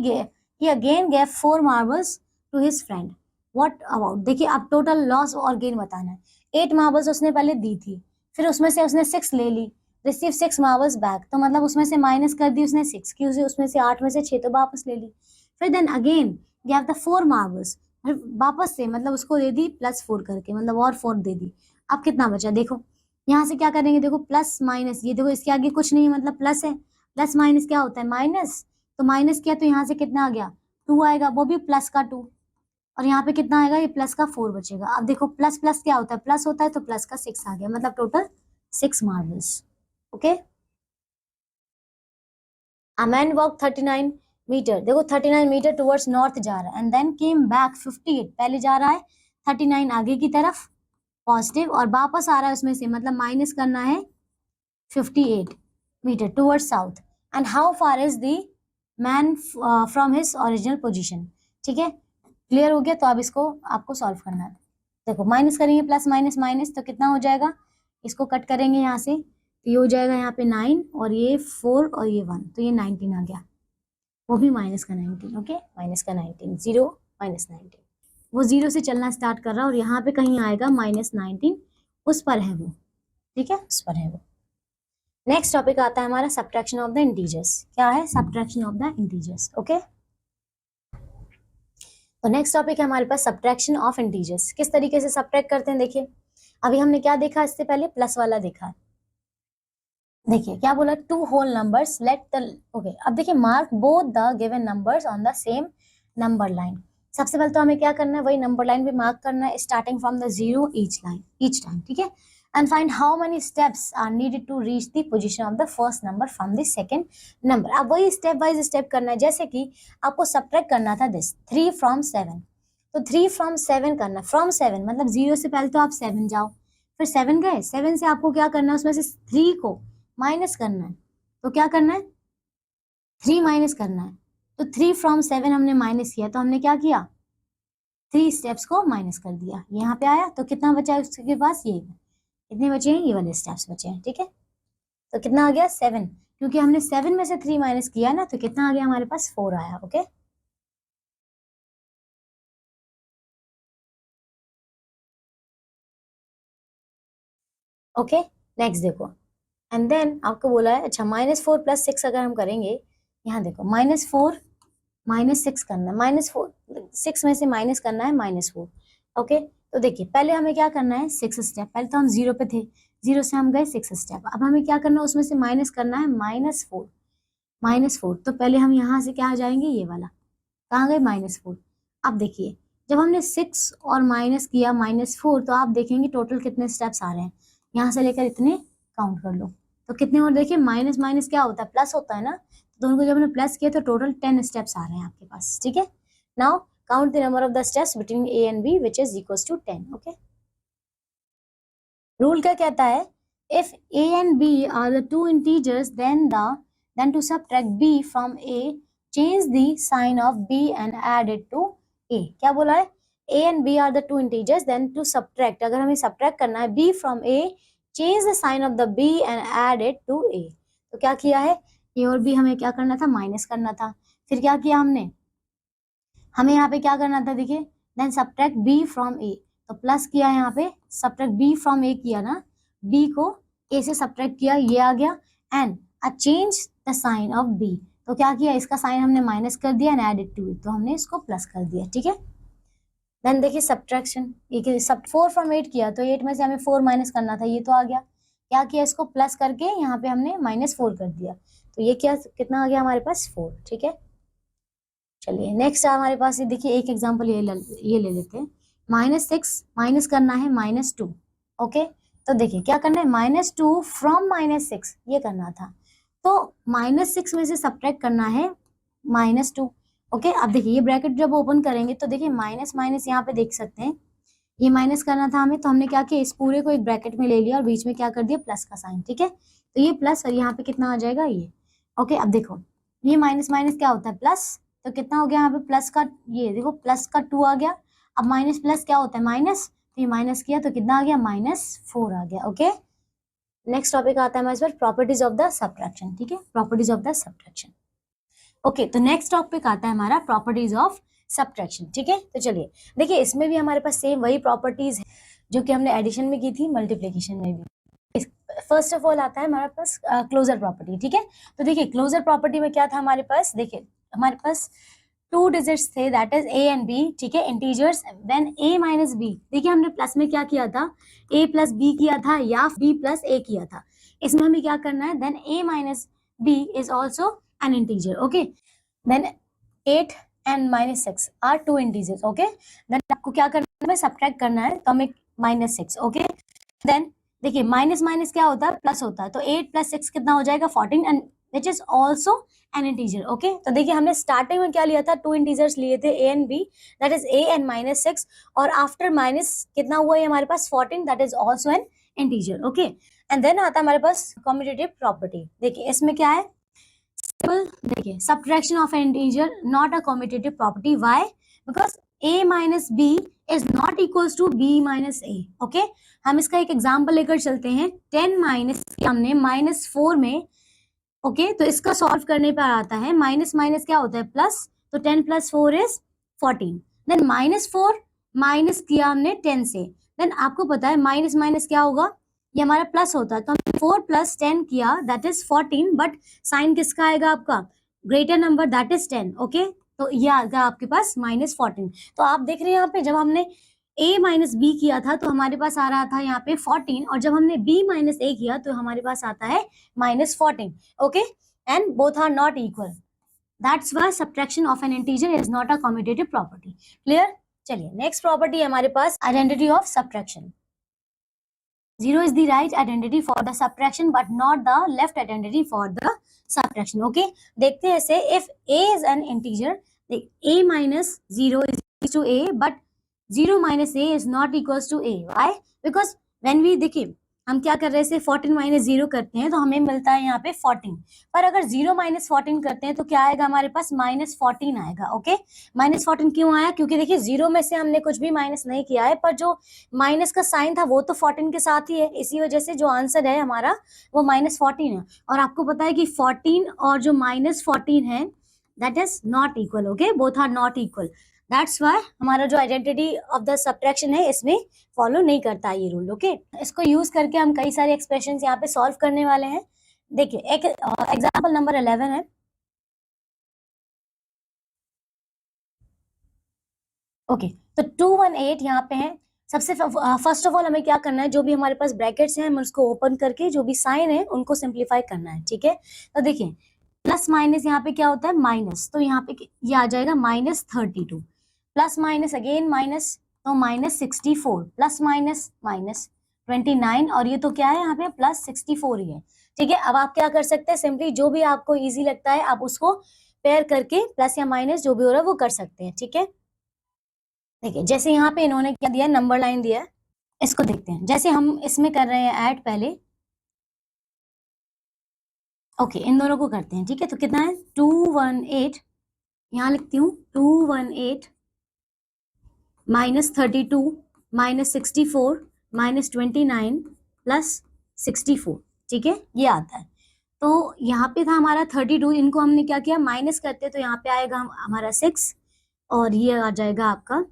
again gave 4 marbles to his friend. What about, देखिए अब टोटल लॉस और गेन बताना है। 8 मार्बल्स उसने पहले दी थी, फिर उसमें से उसने 6 ले ली, रिसीव 6 मार्बल्स बैक, तो मतलब उसमें से माइनस कर दी उसने 6 की, उसे उसमें से 8 में से 6 तो वापस ले ली। फिर then again gave the 4 marbles, वापस से मतलब उसको दे दी +4 करके, मतलब और 4 दे दी। अब कितना बचा देखो, यहाँ से क्या करेंगे, देखो प्लस माइनस, ये देखो इसके आगे कुछ नहीं है मतलब प्लस है, प्लस माइनस क्या होता है माइनस, तो माइनस किया तो यहाँ से कितना आ गया 2 आएगा, वो भी प्लस का 2, और यहाँ पे कितना आएगा, ये प्लस का 4 बचेगा। अब देखो प्लस प्लस क्या होता है, प्लस होता है तो प्लस का 6 आ गया, मतलब total 6 marbles. Okay, a man walk 39 metre, देखो 39 मीटर टुवर्ड्स नॉर्थ जा रहा है एंड देन केम बैक 58, पहले जा रहा है 39 आगे की तरफ पॉजिटिव, और वापस आ रहा है उसमें से, मतलब माइनस करना है 58 metre towards south, and how far is the man from his original position. ठीक है, क्लियर हो गया, तो अब इसको आपको सॉल्व करना है। देखो माइनस करेंगे, प्लस माइनस माइनस तो कितना हो जाएगा, इसको कट करेंगे यहाँ से, तो ये हो जाएगा यहाँ पे 9 और ये 4 और ये 1, तो ये 19 आ गया, वो भी माइनस का 19। ओके, माइनस का 19, 0 माइनस 19, वो 0 से चलना स्टार्ट कर रहा है और यहाँ पे कहीं आएगा माइनस 19, उस पर है वो। ठीक है, उस पर है वो। नेक्स्ट टॉपिक आता है हमारा सब्ट्रैक्शन ऑफ द इंटीजर्स। क्या है, subtraction of the integers. Okay, तो नेक्स्ट टॉपिक है हमारे पास सब्ट्रैक्शन ऑफ इंटीजर्स। किस तरीके से सब्ट्रैक्ट करते हैं, देखिए अभी हमने क्या देखा, इससे पहले प्लस वाला देखा। देखिए क्या बोला, 2 whole numbers let the, okay अब देखिए mark both the given numbers on the same number line. सबसे पहले तो हमें क्या करना है, वही नंबर लाइन भी मार्क करना है, starting from the 0 each time. ठीक है, and find how many steps are needed to reach the position of the first number from the second number. अब वही स्टेप वाइज स्टेप करना है, जैसे कि आपको सब्ट्रैक्ट करना था दिस 3 फ्रॉम 7, तो 3 फ्रॉम 7 करना, फ्रॉम 7 मतलब 0 से पहले तो आप 7 जाओ, फिर 7 गए, 7 से आपको क्या करना है, उसमें से 3 को माइनस करना है, तो क्या करना है 3 माइनस करना है, तो 3 फ्रॉम 7 हमने माइनस किया, तो हमने क्या किया 3 स्टेप्स को माइनस कर दिया, यहाँ पे आया तो कितना बचा है उसके पास, ये कितने बचे हैं, ये वाले स्टेप्स बचे हैं। ठीक है, तो कितना आ गया 7, क्योंकि हमने 7 में से 3 माइनस किया ना, तो कितना आ गया हमारे पास 4 आया। ओके, ओके नेक्स्ट देखो, एंड देन आपको बोला है, अच्छा -4 + 6 अगर हम करेंगे, यहाँ देखो -4 -6 करना है, -4 6 में से माइनस करना है -4। ओके, तो देखिए पहले हमें क्या करना है 6 स्टेप, पहले तो हम 0 पे थे, 0 से हम गए 6 स्टेप, अब हमें क्या करना है उसमें से माइनस करना है -4। तो पहले हम यहाँ से क्या आ जाएंगे, ये वाला कहाँ गए -4। अब देखिए जब हमने 6 और माइनस किया -4, तो आप देखेंगे टोटल कितने स्टेप्स आ रहे हैं, यहाँ से लेकर इतने काउंट कर लो, तो कितने और देखिए माइनस माइनस क्या होता है, प्लस होता है ना, तो दोनों को जब हमने प्लस किया तो टोटल 10 स्टेप्स आ रहे हैं आपके पास। ठीक है, now count the number of the steps between a and b which is equals to 10। Okay, rule क्या कहता है, if a and b are the two integers, then to subtract b from a, change the sign of b and add it to a। क्या बोला है, a and b are the two integers, then to subtract, अगर हमें subtract करना है b from a, change the sign of the b and add it to a। तो क्या किया है, a और b हमें क्या करना था, माइनस करना था, फिर क्या किया हमने, हमें यहाँ पे क्या करना था, देखिए then subtract b from a, तो प्लस किया यहाँ पे, सब्ट्रैक्ट b फ्रॉम a किया ना, b को a से सब्ट्रैक्ट किया, ये आ गया, and uh change the sign of b, तो क्या किया, इसका साइन हमने माइनस कर दिया एंड एडेड टू इट, तो हमने इसको प्लस कर दिया। ठीक है, देन देखिए सब्ट्रैक्शन, ये सब 4 फ्रॉम 8 किया, तो 8 में से हमें 4 माइनस करना था, ये तो आ गया, क्या किया इसको प्लस करके यहाँ पे हमने -4 कर दिया, तो ये क्या कितना आ गया हमारे पास 4। ठीक है, चलिए नेक्स्ट हमारे पास ये देखिए एक एग्जांपल ये ले लेते हैं, -6 माइनस करना है -2। ओके, तो देखिए क्या करना है, -2 फ्रॉम -6 ये करना था, तो -6 में से सब्ट्रैक्ट करना है -2। ओके, अब देखिए ये ब्रैकेट जब ओपन करेंगे तो देखिए माइनस माइनस यहाँ पे देख सकते हैं, ये माइनस करना था हमें, तो हमने क्या किया इस पूरे को एक ब्रैकेट में ले लिया और बीच में क्या कर दिया प्लस का साइन। ठीक है, तो ये प्लस और यहाँ पे कितना आ जाएगा ये। ओके, अब देखो ये माइनस माइनस क्या होता है प्लस, तो कितना हो गया यहाँ पे प्लस का, ये देखो प्लस का 2 आ गया, अब माइनस प्लस क्या होता है माइनस, तो ये माइनस किया तो कितना आ गया -4 आ गया। ओके, नेक्स्ट टॉपिक आता है हमारे पास प्रॉपर्टीज ऑफ द सब्ट्रैक्शन। ठीक है, properties of the subtraction. Okay, तो नेक्स्ट टॉपिक आता है हमारा प्रॉपर्टीज ऑफ सब्ट्रैक्शन। ठीक है, तो चलिए देखिए इसमें भी हमारे पास सेम वही प्रॉपर्टीज है जो कि हमने एडिशन में की थी, मल्टीप्लिकेशन में भी। फर्स्ट ऑफ ऑल आता है हमारे पास क्लोजर प्रॉपर्टी। ठीक है, तो देखिए क्लोजर प्रॉपर्टी में क्या था हमारे पास, देखिए हमारे पास टू डिजिट्स थे, that is a and b, ठीक है, integers, when a minus b, देखिए हमने प्लस में क्या किया था, ए प्लस बी किया था या बी प्लस ए किया था, इसमें हमें क्या करना है, then a minus b is also an integer, okay, then 8 and -6 are two integers, okay, then आपको क्या करना है, सब्ट्रैक्ट करना है, तो हमें -6, ओके, देन देखिए माइनस माइनस क्या होता है, प्लस होता है, तो 8 + 6 कितना हो जाएगा, 14, and which is also an integer, okay, तो देखिए हमने स्टार्टिंग में क्या लिया था, टू इंटीजर्स लिए थे a and b, that is a and -6, और आफ्टर माइनस कितना हुआ है हमारे पास 14, that is also an integer, okay, and then आता है हमारे पास कम्यूटेटिव प्रॉपर्टी, देखिए इसमें क्या है, देखिए subtraction of an integer not a commutative property, why, because a minus b is not equals to b minus a, okay, हम इसका एक एग्जांपल लेकर चलते हैं, 10 माइनस हमने -4 में, ओके, तो इसका सॉल्व करने पर आता है माइनस माइनस क्या होता है, प्लस, तो 10 + 4 इज 14, देन -4 माइनस किया हमने 10 से, देन आपको पता है माइनस माइनस क्या होगा, ये हमारा प्लस होता है, तो हमने 4 + 10 किया, दैट इज 14, बट साइन किसका आएगा आपका, greater number, that is 10, okay, तो ये आ गया आपके पास -14, तो आप देख रहे हैं यहाँ पे जब हमने a माइनस बी किया था तो हमारे पास आ रहा था यहाँ पे 14, और जब हमने b माइनस a किया तो हमारे पास आता है -14, okay, and both are not equal, that's why subtraction of an integer is not a commutative property, clear। चलिए नेक्स्ट प्रॉपर्टी है हमारे पास identity of subtraction, 0 is the right identity for the subtraction but not the left identity for the subtraction, okay, देखते हैं इसे, if a is an integer, a minus 0 is equal to a, but 0 minus a is not equals to a, why, because when we, देखिए हम क्या कर रहे हैं, 14 - 0 करते हैं तो हमें मिलता है यहाँ पे 14, पर अगर 0 - 14 करते हैं तो क्या आएगा हमारे पास, -14 आएगा, ओके, -14 क्यों आया, क्योंकि देखिए 0 में से हमने कुछ भी माइनस नहीं किया है, पर जो माइनस का साइन था वो तो 14 के साथ ही है, इसी वजह से जो आंसर है हमारा वो -14 है, और आपको पता है कि 14 और जो -14 है that is not equal, okay, both are not equal, that's why हमारा जो आइडेंटिटी ऑफ द सब्ट्रैक्शन है इसमें फॉलो नहीं करता ये रूल, ओके, इसको यूज करके हम कई सारे एक्सप्रेशन यहाँ पे सॉल्व करने वाले हैं, देखिए एक एग्जाम्पल नंबर 11 है, ओके, तो 218 यहाँ पे है, सबसे फर्स्ट ऑफ ऑल हमें क्या करना है, जो भी हमारे पास ब्रैकेट्स हैं हम उसको ओपन करके जो भी साइन है उनको सिंप्लीफाई करना है, ठीक है, तो देखिए प्लस माइनस यहाँ पे क्या होता है, माइनस, तो यहाँ पे ये आ जाएगा -32, प्लस माइनस अगेन माइनस, तो -64, प्लस माइनस -29, और ये तो क्या है यहाँ पे +64 ही है, ठीक है, अब आप क्या कर सकते हैं, सिंपली जो भी आपको इजी लगता है आप उसको पेयर करके प्लस या माइनस जो भी हो रहा है वो कर सकते हैं, ठीक है, देखिए जैसे यहाँ पे इन्होंने क्या दिया, नंबर लाइन दिया है, इसको देखते हैं, जैसे हम इसमें कर रहे हैं ऐड पहले, ओके, इन दोनों को करते हैं, ठीक है, तो कितना है 218, यहाँ लिखती हूँ 218 -32 -64 -29 +64, ठीक है, ये आता है, तो यहाँ पे था हमारा 32, इनको हमने क्या किया, माइनस करते तो यहाँ पे आएगा हमारा 6, और ये आ जाएगा आपका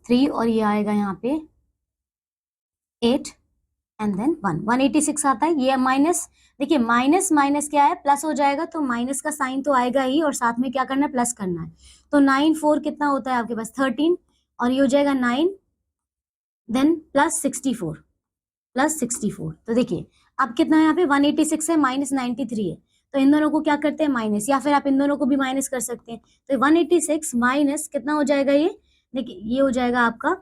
3, और ये आएगा यहाँ पे 8, एंड देन 186 आता है, ये माइनस, देखिए माइनस माइनस क्या है, प्लस हो जाएगा, तो माइनस का साइन तो आएगा ही, और साथ में क्या करना है, प्लस करना है, तो 9 4 कितना होता है आपके पास 13, और ये हो जाएगा 9, देन +64, तो देखिए अब कितना है यहाँ पे 186 है, -93 है, तो इन दोनों को क्या करते हैं, माइनस, या फिर आप इन दोनों को भी माइनस कर सकते हैं, तो 186 माइनस कितना हो जाएगा, ये देखिए ये हो जाएगा आपका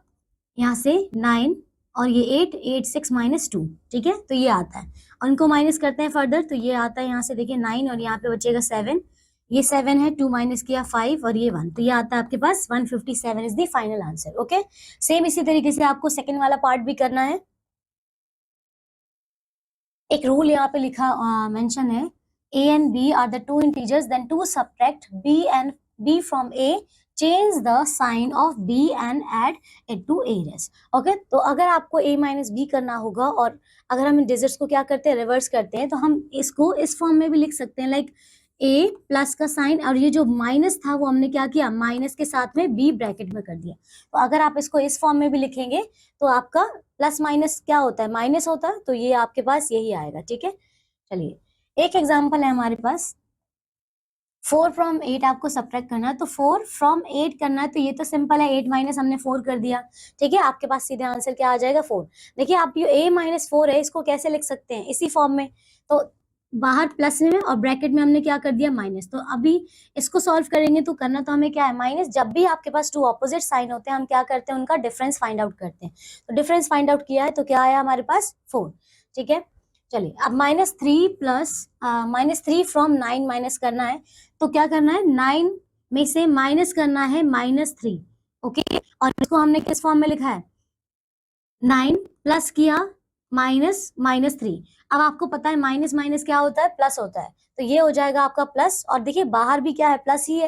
यहाँ से 9, और ये 8 8 6 -2, ठीक है, तो ये आता है, और इनको माइनस करते हैं फर्दर, तो ये आता है यहाँ से देखिए 9, और यहाँ पे बचेगा 7, ये 7 है, 2 माइनस किया 5, और ये 1, तो ये आता है आपके पास 157 is the final answer, okay, same इसी तरीके से आपको सेकंड वाला पार्ट भी करना है, एक रूल यहाँ पे लिखा मेंशन है, a and b are the two integers, then to subtract b from a, change the sign of b and add it to a rest, okay, तो अगर आपको a minus b करना होगा, और अगर हम डिजिट्स को क्या करते हैं, रिवर्स करते हैं, तो हम इसको इस फॉर्म में भी लिख सकते हैं, लाइक a प्लस का साइन, और ये जो माइनस था वो हमने क्या किया, माइनस के साथ में b ब्रैकेट में कर दिया, तो अगर आप इसको इस फॉर्म में भी लिखेंगे तो आपका प्लस माइनस क्या होता है, माइनस होता है, तो ये आपके पास यही आएगा, ठीक है, चलिए एक एग्जांपल है हमारे पास 4 फ्रॉम 8 आपको सब्ट्रैक्ट करना है, तो 4 फ्रॉम 8 करना है, तो ये तो सिंपल है, 8 माइनस हमने 4 कर दिया, ठीक है, आपके पास सीधे आंसर क्या आ जाएगा 4। देखिए आप ये a माइनस 4 है, इसको कैसे लिख सकते हैं, इसी फॉर्म में, तो बाहर प्लस में और ब्रैकेट में हमने क्या कर दिया माइनस, तो अभी इसको सॉल्व करेंगे तो करना तो हमें क्या है माइनस, जब भी आपके पास टू ऑपोजिट साइन होते हैं हम क्या करते हैं उनका डिफरेंस फाइंड आउट करते हैं, तो डिफरेंस फाइंड आउट किया है तो क्या आया हमारे पास 4, ठीक है। चलिए अब -3 फ्रॉम 9 माइनस करना है, तो क्या करना है 9 में से माइनस करना है -3, ओके, और इसको हमने किस फॉर्म में लिखा है 9 प्लस किया -3। अब आपको पता है माइनस माइनस क्या होता है प्लस होता है, तो ये हो जाएगा आपका प्लस, और देखिए बाहर भी क्या है प्लस ही है,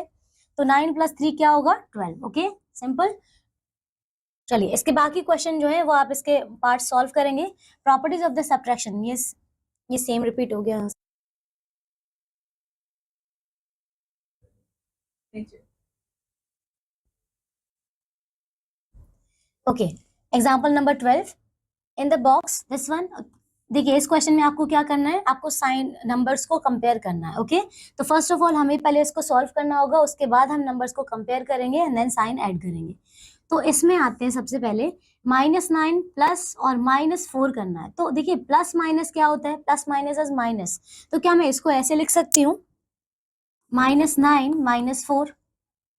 तो 9 + 3 क्या होगा 12, ओके सिंपल। चलिए इसके बाकी क्वेश्चन जो है वो आप इसके पार्ट सॉल्व करेंगे। प्रॉपर्टीज ऑफ द सब्ट्रैक्शन, ये सेम रिपीट हो गया। Okay, example number 12 in the box this one. देखिए इस क्वेश्चन में आपको क्या करना है, आपको साइन नंबर्स को कंपेयर करना है, ओके। तो फर्स्ट ऑफ ऑल हमें पहले इसको सॉल्व करना होगा, उसके बाद हम नंबर्स को कंपेयर करेंगे एंड देन साइन ऐड करेंगे। तो इसमें आते हैं सबसे पहले -9 प्लस और -4 करना है, तो देखिए प्लस माइनस क्या होता है, प्लस माइनस इज माइनस, तो क्या मैं इसको ऐसे लिख सकती हूँ -9 -4,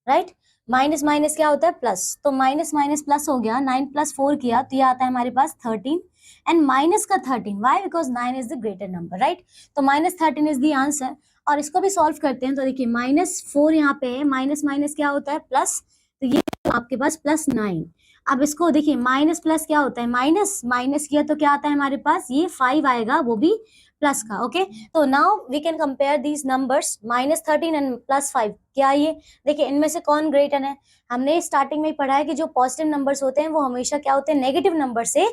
राइट, माइनस माइनस क्या होता है प्लस, तो माइनस माइनस प्लस हो गया, 9 + 4 किया तो ये आता है हमारे पास 13 एंड माइनस का 13, why because 9 is the greater number, right, तो -13 इज द आंसर। और इसको भी सॉल्व करते हैं, तो देखिए -4 यहाँ पे है, माइनस माइनस क्या होता है प्लस, तो ये आपके पास +9। अब इसको देखिए माइनस प्लस क्या होता है माइनस, माइनस किया तो क्या आता है हमारे पास ये 5 आएगा, वो भी प्लस का, ओके। तो now we can compare these numbers -13 and +5, क्या ये देखिए इनमें से कौन ग्रेटर है, हमने स्टार्टिंग में ही पढ़ा है कि जो पॉजिटिव नंबर्स होते हैं वो हमेशा क्या होते हैं नेगेटिव नंबर से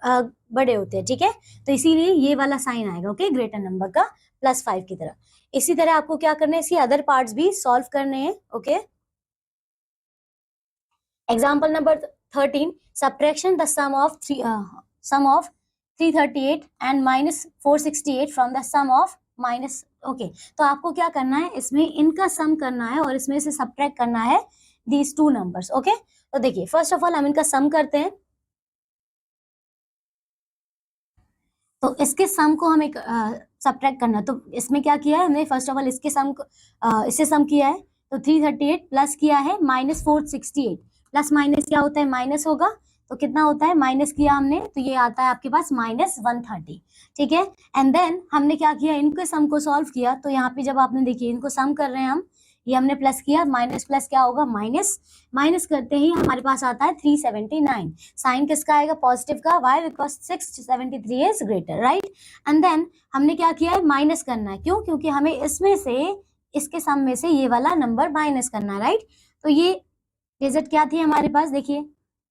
बड़े होते हैं, ठीक है, तो इसीलिए ये वाला साइन आएगा, ओके, ग्रेटर नंबर का +5 की तरह। इसी तरह आपको क्या करना है, इसके अदर पार्ट्स भी सॉल्व करने हैं, okay. Example number 13, subtraction the sum of 338 and -468 from the sum of minus, okay. तो आपको क्या करना है, इसमें इनका सम करना है और इसमें से सब्ट्रैक्ट करना है दीज टू नंबर्स, ओके। तो देखिए फर्स्ट ऑफ ऑल हम इनका सम करते हैं, तो इसके सम को हमें सब्ट्रैक्ट करना है, तो इसमें क्या किया है हमने, फर्स्ट ऑफ ऑल इसके सम को इससे सम किया है, तो 338 प्लस किया है -468, प्लस माइनस क्या होता है माइनस होगा, तो कितना होता है माइनस किया हमने, तो ये आता है आपके पास -130, ठीक है। एंड देन हमने क्या किया, इनके सम को सॉल्व किया, तो यहाँ पे जब आपने देखिए इनको सम कर रहे हैं हम, ये हमने प्लस किया, माइनस प्लस क्या होगा माइनस, माइनस करते ही हमारे पास आता है 379, साइन किसका आएगा पॉजिटिव का, why because 673 is greater, right. And then हमने क्या किया है माइनस करना है, क्यों, क्योंकि हमें इसमें से इसके सम में से ये वाला नंबर माइनस करना है, राइट। तो ये डिजिट क्या थी हमारे पास, देखिए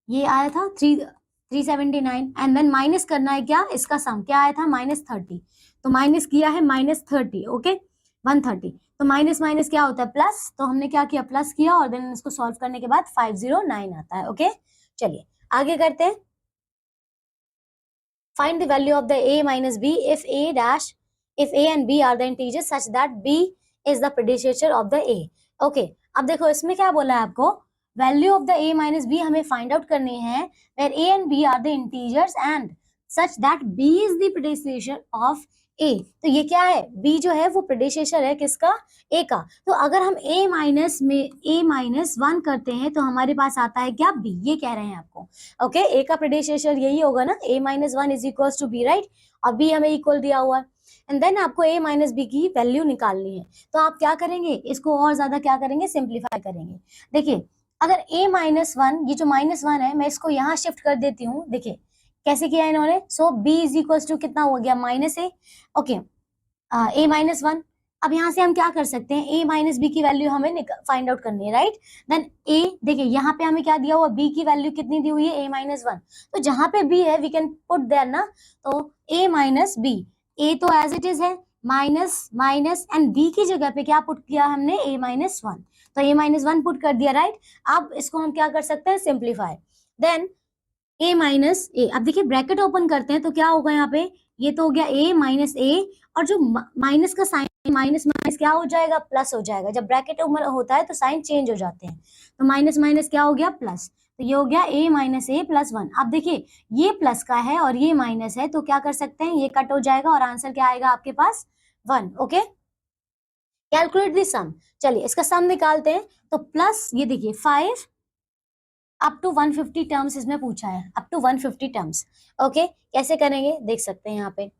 ये आया था 379 एंड देन माइनस करना है क्या, इसका सम क्या आया था -30, तो माइनस किया है -30, ओके 130, तो माइनस माइनस क्या होता है प्लस, तो हमने क्या किया प्लस किया और देन इसको सॉल्व करने के बाद 509 आता है, ओके। चलिए आगे करते हैं, find the value of the a minus b if a and b are the integers such that b is the predecessor of the a, okay। अब देखो इसमें क्या बोला है आपको, value of the a minus b हमें फाइंड आउट करनी है, where a and b are the integers and such that b is the predecessor of a, तो ये क्या है b जो है वो प्रेडिसेसर है किसका, a का, तो अगर हम a माइनस में a-1 करते हैं तो हमारे पास आता है क्या b, ये कह रहे हैं आपको, ओके। a का प्रेडिसेसर यही होगा ना, a-1 is equal to b, right, और b हमें इक्वल दिया हुआ है, एंड देन आपको a माइनस बी की वैल्यू निकालनी है, तो आप क्या करेंगे, इसको और ज्यादा क्या करेंगे सिंप्लीफाई करेंगे। देखिए अगर a-1, ये जो -1 है मैं इसको यहाँ शिफ्ट कर देती हूँ, देखिए कैसे किया इन्होंने, सो b इज इक्वल टू कितना हो गया -a, ओके, a-1। अब यहाँ से हम क्या कर सकते हैं, a माइनस बी की वैल्यू हमें फाइंड आउट करनी है, राइट। देन a, देखिए यहाँ पे हमें क्या दिया हुआ, b की वैल्यू कितनी दी हुई है a-1, तो जहां पे b है वी कैन पुट देयर ना, तो a माइनस बी, a तो एज इट इज है माइनस माइनस एंड b की जगह पे क्या पुट किया हमने a-1, तो a-1 पुट कर दिया, राइट। अब इसको हम क्या कर सकते हैं सिंप्लीफाई, देन a माइनस ए, अब देखिए ब्रैकेट ओपन करते हैं तो क्या होगा यहाँ पे, ये तो हो गया a माइनस ए, और जो माइनस का साइन माइनस माइनस क्या हो जाएगा, प्लस हो जाएगा। जब ब्रैकेट होता है तो साइन चेंज हो जाते हैं, तो माइनस माइनस क्या हो गया, प्लस। तो ये हो गया a माइनस ए प्लस 1। अब देखिए ये प्लस का है और ये माइनस है, तो क्या कर सकते हैं, ये कट हो जाएगा और आंसर क्या आएगा आपके पास, 1। ओके, कैलकुलेट द सम। चलिए इसका सम निकालते हैं। तो प्लस ये देखिए 5 अप टू 150 टर्म्स इसमें पूछा है, अप टू 150 टर्म्स। ओके, कैसे करेंगे देख सकते हैं। यहाँ पे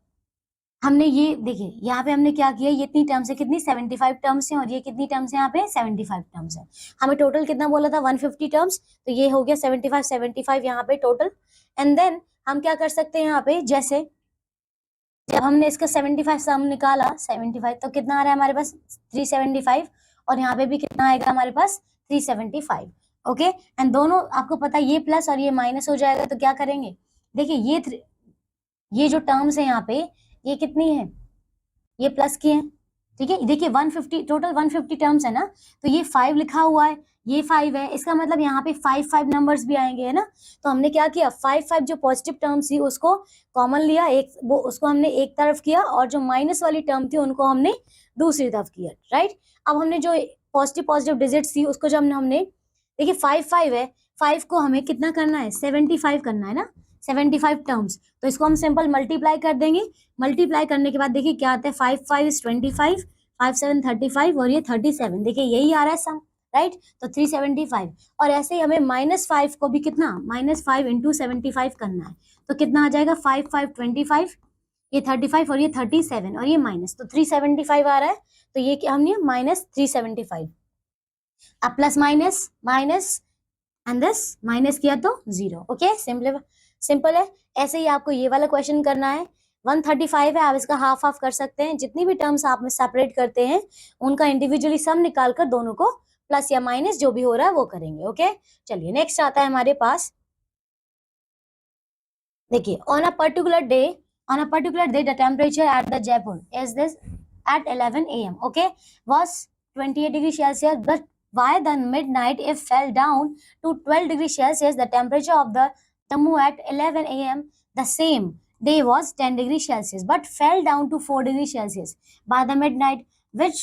हमने ये देखिए, यहाँ पे हमने क्या किया, ये इतनी टर्म्स है, कितनी 75 टर्म्स हैं, और ये कितनी टर्म्स है यहाँ पे 75 टर्म्स है। हमें टोटल कितना बोला था, 150 टर्म्स, तो ये हो गया 75 यहाँ पे टोटल। एंड देन हम क्या कर सकते हैं यहाँ पे, जैसे जब हमने इसका 75 सम निकाला 75, तो कितना आ रहा है हमारे पास 375, और यहाँ पे भी कितना आएगा हमारे पास 375। ओके, एंड दोनों आपको पता है ये प्लस और ये माइनस हो जाएगा, तो क्या करेंगे, देखिए ये जो टर्म्स है यहाँ पे ये कितनी है, ये प्लस की है, ठीक है। देखिए 150 टोटल 150 टर्म्स है ना, तो ये 5 लिखा हुआ है, ये 5 है, इसका मतलब यहाँ पे 5 नंबर्स भी आएंगे, है ना। तो हमने क्या किया, 5 जो पॉजिटिव टर्म्स थी उसको कॉमन लिया, एक वो उसको हमने एक तरफ किया, और जो माइनस वाली टर्म थी उनको हमने दूसरी तरफ किया, राइट। अब हमने जो पॉजिटिव डिजिट्स थी उसको जब हमने देखिए 5 है, 5 को हमें कितना करना है, 75 करना है ना, 75 टर्म्स। तो इसको हम सिंपल मल्टीप्लाई कर देंगे। मल्टीप्लाई करने के बाद देखिए क्या आता है, 5 इज 25, 5 7 35, और ये 37, देखिए यही आ रहा है सम, राइट। तो 375, और ऐसे ही हमें -5 को भी कितना, -5 इंटू 75 करना है, तो कितना आ जाएगा, 5 5 25, ये 35 और ये 37 और ये माइनस, तो 375 आ रहा है। तो ये क्या हमने -375, अब plus minus minus and this minus किया तो 0। ओके, सिंपल है। ऐसे ही आपको ये वाला क्वेश्चन करना है। 135 है, आप इसका हाफ हाफ कर सकते हैं, जितनी भी टर्म्स आप में सेपरेट करते हैं उनका इंडिविजुअली सम निकाल कर दोनों को प्लस या माइनस जो भी हो रहा है वो करेंगे। ओके, चलिए नेक्स्ट आता है हमारे पास। देखिए on a particular day the temperature at the Jaipur is this at 11 a.m. okay was 28 degrees Celsius, but by the midnight it fell down to 12 degrees Celsius. The temperature of the Jammu at 11 a.m. the same day was 10 degrees Celsius, but fell down to 4 degrees Celsius by the midnight. Which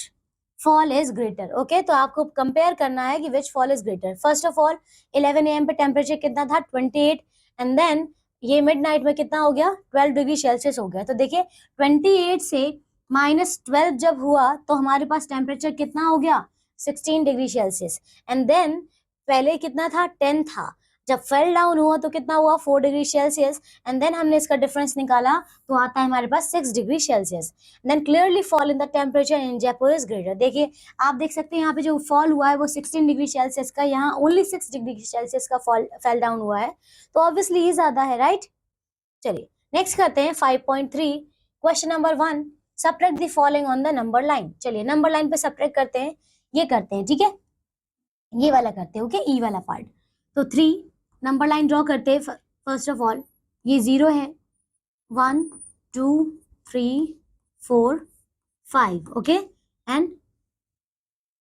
fall is greater? Okay, तो आपको कंपेयर करना है कि which fall is greater. First of all 11 a.m. पे टेम्परेचर कितना था, 28, एंड देन ये मिडनाइट में कितना हो गया, 12 डिग्री सेल्सियस हो गया। तो देखिए 28 से -12 जब हुआ तो हमारे पास टेम्परेचर कितना हो गया, 16 डिग्री सेल्सियस, एंड देन पहले कितना था, 10 था, जब फेल डाउन हुआ तो कितना हुआ, 4 डिग्री सेल्सियस, एंड देन हमने इसका डिफरेंस निकाला तो आता है हमारे पास 6 degree Celsius. Then clearly fall in the temperature in Jaipur is greater. देखिए आप देख सकते हैं यहाँ पे जो फॉल हुआ है वो 16 डिग्री सेल्सियस का, यहाँ ओनली 6 डिग्री सेल्सियस का फेल डाउन हुआ है, तो ऑब्वियसली ये ज्यादा है, राइट। चलिए नेक्स्ट करते हैं 5.3 question number 1, subtract the following on the number line. चलिए नंबर लाइन पे सब्ट्रैक्ट करते हैं, ये करते हैं, ठीक है, ये वाला करते हैं। ओके, ई वाला पार्ट। तो 3 नंबर लाइन ड्रॉ करते हैं। फर्स्ट ऑफ ऑल ये 0 है, 1 2 3 4 5, ओके, एंड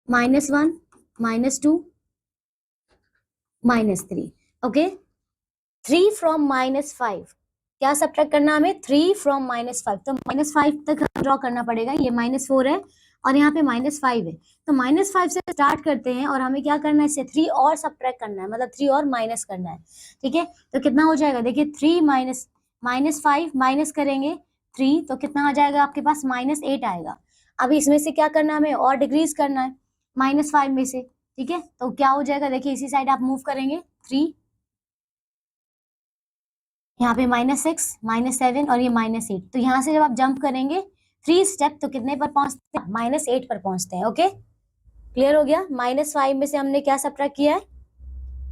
-1 -2 -3, ओके। 3 फ्रॉम -5, क्या सब्ट्रैक्ट करना हमें, 3 फ्रॉम -5, तो -5 तक ड्रॉ करना पड़ेगा। ये -4 है और यहाँ पे -5 है, तो -5 से स्टार्ट करते हैं और हमें क्या करना है, इससे 3 और सब्ट्रैक्ट करना है, मतलब 3 और माइनस करना है, ठीक है। तो कितना हो जाएगा, देखिए 3 -5 माइनस करेंगे 3, तो कितना आ जाएगा आपके पास, -8 आएगा। अभी इसमें से क्या करना है, हमें और डिक्रीज करना है -5 में से, ठीक है। तो क्या हो जाएगा, देखिए इसी साइड आप मूव करेंगे, 3 यहाँ पे -6 -7 और ये -8, तो यहाँ से जब आप जंप करेंगे 3 स्टेप तो कितने पर पहुंचते हैं, -8 पर पहुंचते हैं। ओके, क्लियर हो गया। -5 में से हमने क्या सब्ट्रैक्ट किया है,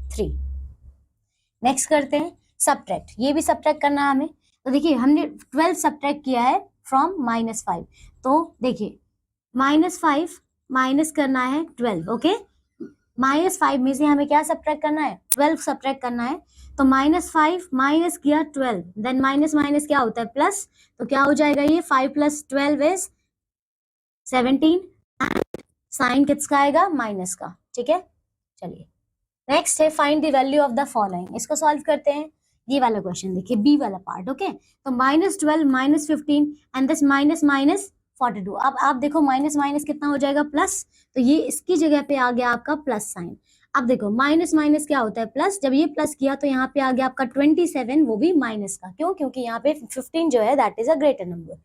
3। नेक्स्ट करते हैं सब्ट्रैक्ट, ये भी सब्ट्रैक्ट करना है हमें। तो देखिए हमने 12 सब्ट्रैक्ट किया है फ्रॉम -5, तो देखिए -5 माइनस करना है 12, ओके। -5 में से हमें क्या सब्ट्रैक्ट करना है, 12 सब्ट्रैक्ट करना है। तो -5 माइनस किया 12, देन माइनस माइनस क्या होता है, प्लस, तो क्या हो जाएगा, ये 5 + 12 इज 17, एंड साइन किसका आएगा, माइनस का, ठीक है। चलिए नेक्स्ट है find the value of the following, इसको सॉल्व करते हैं। ये वाला क्वेश्चन देखिए, बी वाला पार्ट, ओके। तो -12 -15 एंड दिस माइनस 42। अब आप देखो माइनस माइनस कितना हो जाएगा प्लस, तो ये इसकी जगह पे आ गया आपका प्लस साइन। अब देखो माइनस माइनस क्या होता है प्लस, जब ये प्लस किया तो यहाँ पे आ गया आपका 27, वो भी माइनस का, क्यों, क्योंकि यहाँ पे 15 जो है that is a greater number.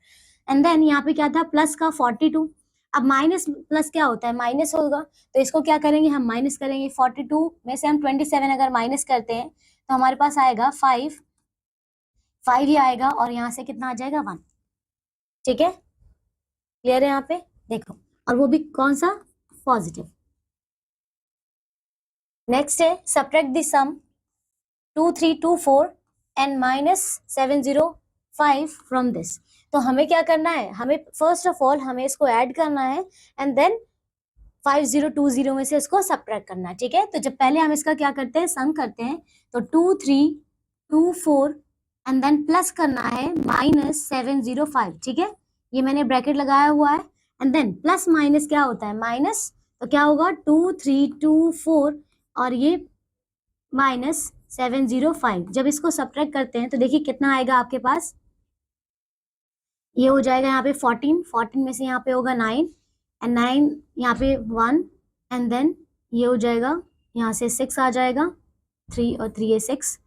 And then यहाँ पे क्या था प्लस का 42। अब माइनस प्लस क्या होता है, माइनस होगा, तो इसको क्या करेंगे हम माइनस करेंगे। 42 में से हम 27 अगर माइनस करते हैं तो हमारे पास आएगा 5 ही आएगा, और यहाँ से कितना आ जाएगा 1। ठीक है, क्लियर है यहाँ पे, देखो, और वो भी कौन सा, पॉजिटिव। नेक्स्ट है subtract the sum 2324 and -705 from this. तो हमें क्या करना है, हमें फर्स्ट ऑफ ऑल हमें इसको ऐड करना है एंड देन 5020 में से इसको सब्ट्रैक्ट करना है। ठीक है, तो जब पहले हम इसका क्या करते हैं, सम करते हैं, तो 2324 एंड देन प्लस करना है -705। ठीक है, ये मैंने ब्रैकेट लगाया हुआ है, एंड देन प्लस माइनस क्या होता है, माइनस, तो क्या होगा 2324 और ये -705। जब इसको सब्ट्रैक्ट करते हैं तो देखिए कितना आएगा आपके पास, ये हो जाएगा यहाँ पे 14 में से यहाँ पे होगा 9 एंड 9 यहाँ पे 1 एंड देन ये हो जाएगा यहाँ से 6 आ जाएगा, 3 और 3 है 6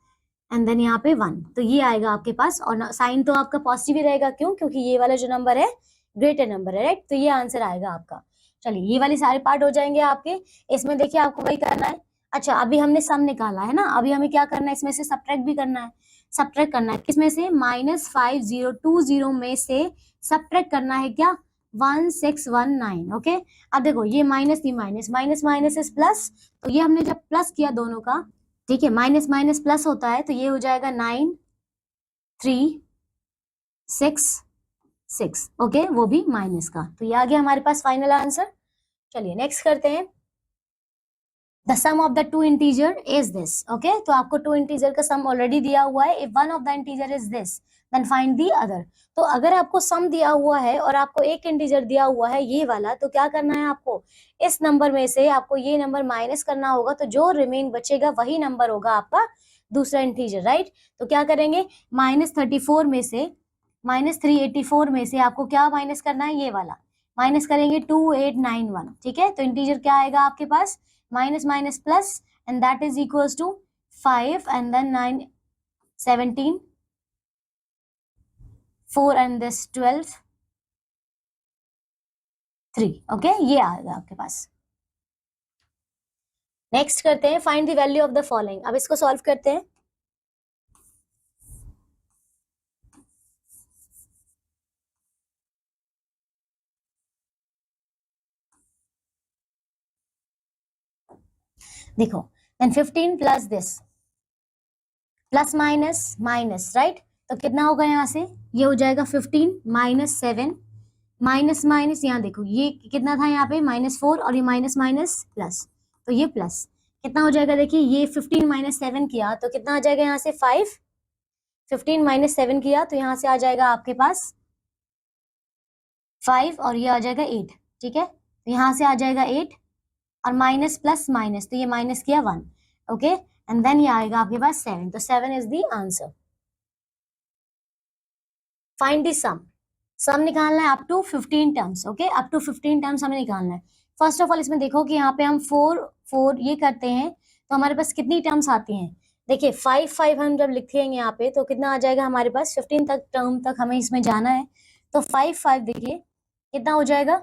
एंड देन यहाँ पे 1, तो ये आएगा आपके पास। और साइन तो आपका पॉजिटिव ही रहेगा, क्यों, क्योंकि ये वाला जो नंबर है ग्रेटर नंबर है, राइट, तो ये आंसर आएगा आपका। चलिए ये वाले सारे पार्ट हो जाएंगे आपके, इसमें देखिए आपको वही करना है। अच्छा, अभी हमने सम निकाला है ना, अभी हमें क्या करना है, इसमें से सब्ट्रैक्ट भी करना है। सब्ट्रैक्ट करना है किसमें से, -5020 में से सब्ट्रैक्ट करना है क्या, 1619। ओके, अब देखो ये माइनस थी, minus minus minus is plus, तो ये हमने जब प्लस किया दोनों का, ठीक है, माइनस माइनस प्लस होता है, तो ये हो जाएगा 9366। ओके, वो भी माइनस का, तो ये आ गया हमारे पास फाइनल आंसर। चलिए नेक्स्ट करते हैं, the sum of the two integer is this. Okay, तो आपको टू इंटीजर का सम ऑलरेडी दिया हुआ है, if one of the integer is this then find the other. तो अगर आपको सम दिया हुआ है और आपको एक इंटीजर दिया हुआ है ये वाला, तो क्या करना है आपको, इस नंबर में से आपको ये नंबर माइनस करना होगा, तो जो रिमेन बचेगा वही नंबर होगा आपका दूसरा इंटीजर, राइट। तो क्या करेंगे, -34 में से -384 में से आपको क्या माइनस करना है, ये वाला माइनस करेंगे 2891। ठीक है, तो इंटीजर क्या आएगा आपके पास, minus minus plus and that is equals to 5 and then 9 17 4 and this 12 3। Okay, ये आएगा आपके पास। नेक्स्ट करते हैं, find the value of the following. अब इसको सॉल्व करते हैं। देखो, then 15 plus this plus minus minus, right, तो कितना होगा यहाँ से, ये हो जाएगा 15 -7 माइनस माइनस, यहाँ देखो ये कितना था यहाँ पे -4 और ये माइनस माइनस प्लस, तो ये प्लस कितना हो जाएगा, देखिए ये 15 -7 किया तो कितना आ जाएगा यहाँ से 5, 15 -7 किया तो यहाँ से आ जाएगा आपके पास 5 और ये आ जाएगा 8। ठीक है, तो यहाँ से आ जाएगा 8 और माइनस प्लस माइनस, तो ये माइनस किया 1। ओके, एंड देन ये आएगा आपके पास 7, तो 7 is the answer. Find the sum निकालना है up to 15 terms. Okay, up to 15 terms हमें निकालना है। फर्स्ट ऑफ ऑल इसमें देखो कि यहाँ पे हम 4 ये करते हैं तो हमारे पास कितनी टर्म्स आती हैं, देखिए 5 हम जब लिखेंगे यहाँ पे तो कितना आ जाएगा हमारे पास, 15 तक टर्म तक हमें इसमें जाना है, तो 5 देखिए कितना हो जाएगा,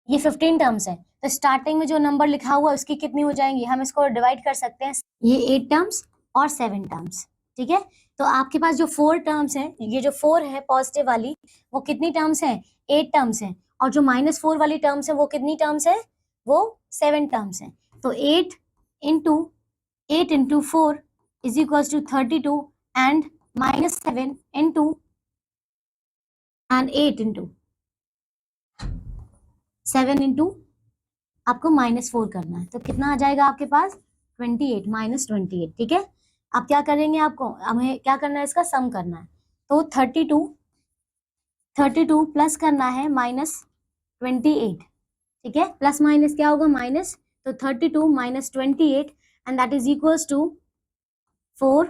ये 15 टर्म्स है, तो स्टार्टिंग में जो नंबर लिखा हुआ है उसकी कितनी हो जाएंगी, हम इसको डिवाइड कर सकते हैं, ये 8 टर्म्स और 7 टर्म्स। ठीक है, तो आपके पास जो 4 टर्म्स हैं, ये जो 4 है पॉजिटिव वाली, वो कितनी टर्म्स हैं, 8 टर्म्स हैं, और जो -4 वाली टर्म्स है वो कितनी टर्म्स है, वो 7 टर्म्स हैं। तो 8 into 4 is equal to 32 and -7 into and 8 into 7 into आपको -4 करना है, तो कितना आ जाएगा आपके पास 28 -28। ठीक है, अब क्या करेंगे, आपको हमें क्या करना है, इसका सम करना है, तो 32 प्लस करना है -28। ठीक है, प्लस माइनस क्या होगा, माइनस, तो 32 -28 and that is equals to 4,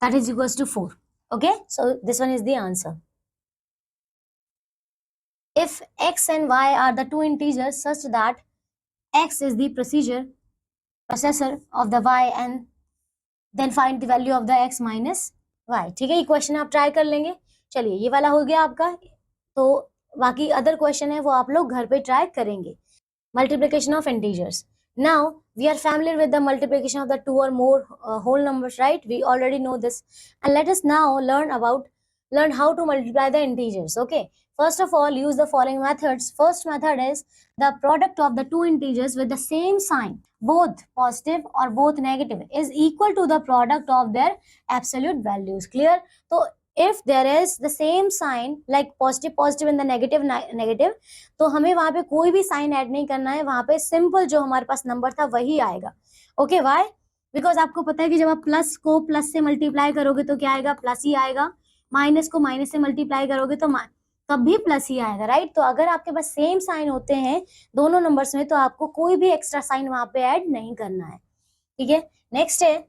that is equals to 4। Okay, so this one is the answer. if x and y are the two integers such that x is the processor of the y and then find the value of the x minus y. ठीक है, ये क्वेश्चन आप ट्राई कर लेंगे. चलिए ये वाला हो गया आपका. तो बाकी अदर क्वेश्चन है वो आप लोग घर पे ट्राई करेंगे. Multiplication of integers. Now we are familiar with the multiplication of the two or more whole numbers, right? We already know this, and let us now learn how to multiply the integers. Okay, first of all, use the following methods. First method is the product of the two integers with the same sign, both positive or both negative, is equal to the product of their absolute values. Clear? So if there is the same sign like positive and the negative, तो हमें वहां पे कोई भी साइन ऐड नहीं करना है. वहां पे सिंपल जो हमारे पास नंबर था वही आएगा. Okay, why? बिकॉज आपको पता है कि जब आप प्लस को प्लस से मल्टीप्लाई करोगे तो क्या आएगा? प्लस ही आएगा. माइनस को माइनस से मल्टीप्लाई करोगे तो तब भी प्लस ही आएगा, राइट? तो अगर आपके पास सेम साइन होते हैं दोनों नंबर्स में तो आपको कोई भी एक्स्ट्रा साइन वहां पे ऐड नहीं करना है. ठीक है, नेक्स्ट है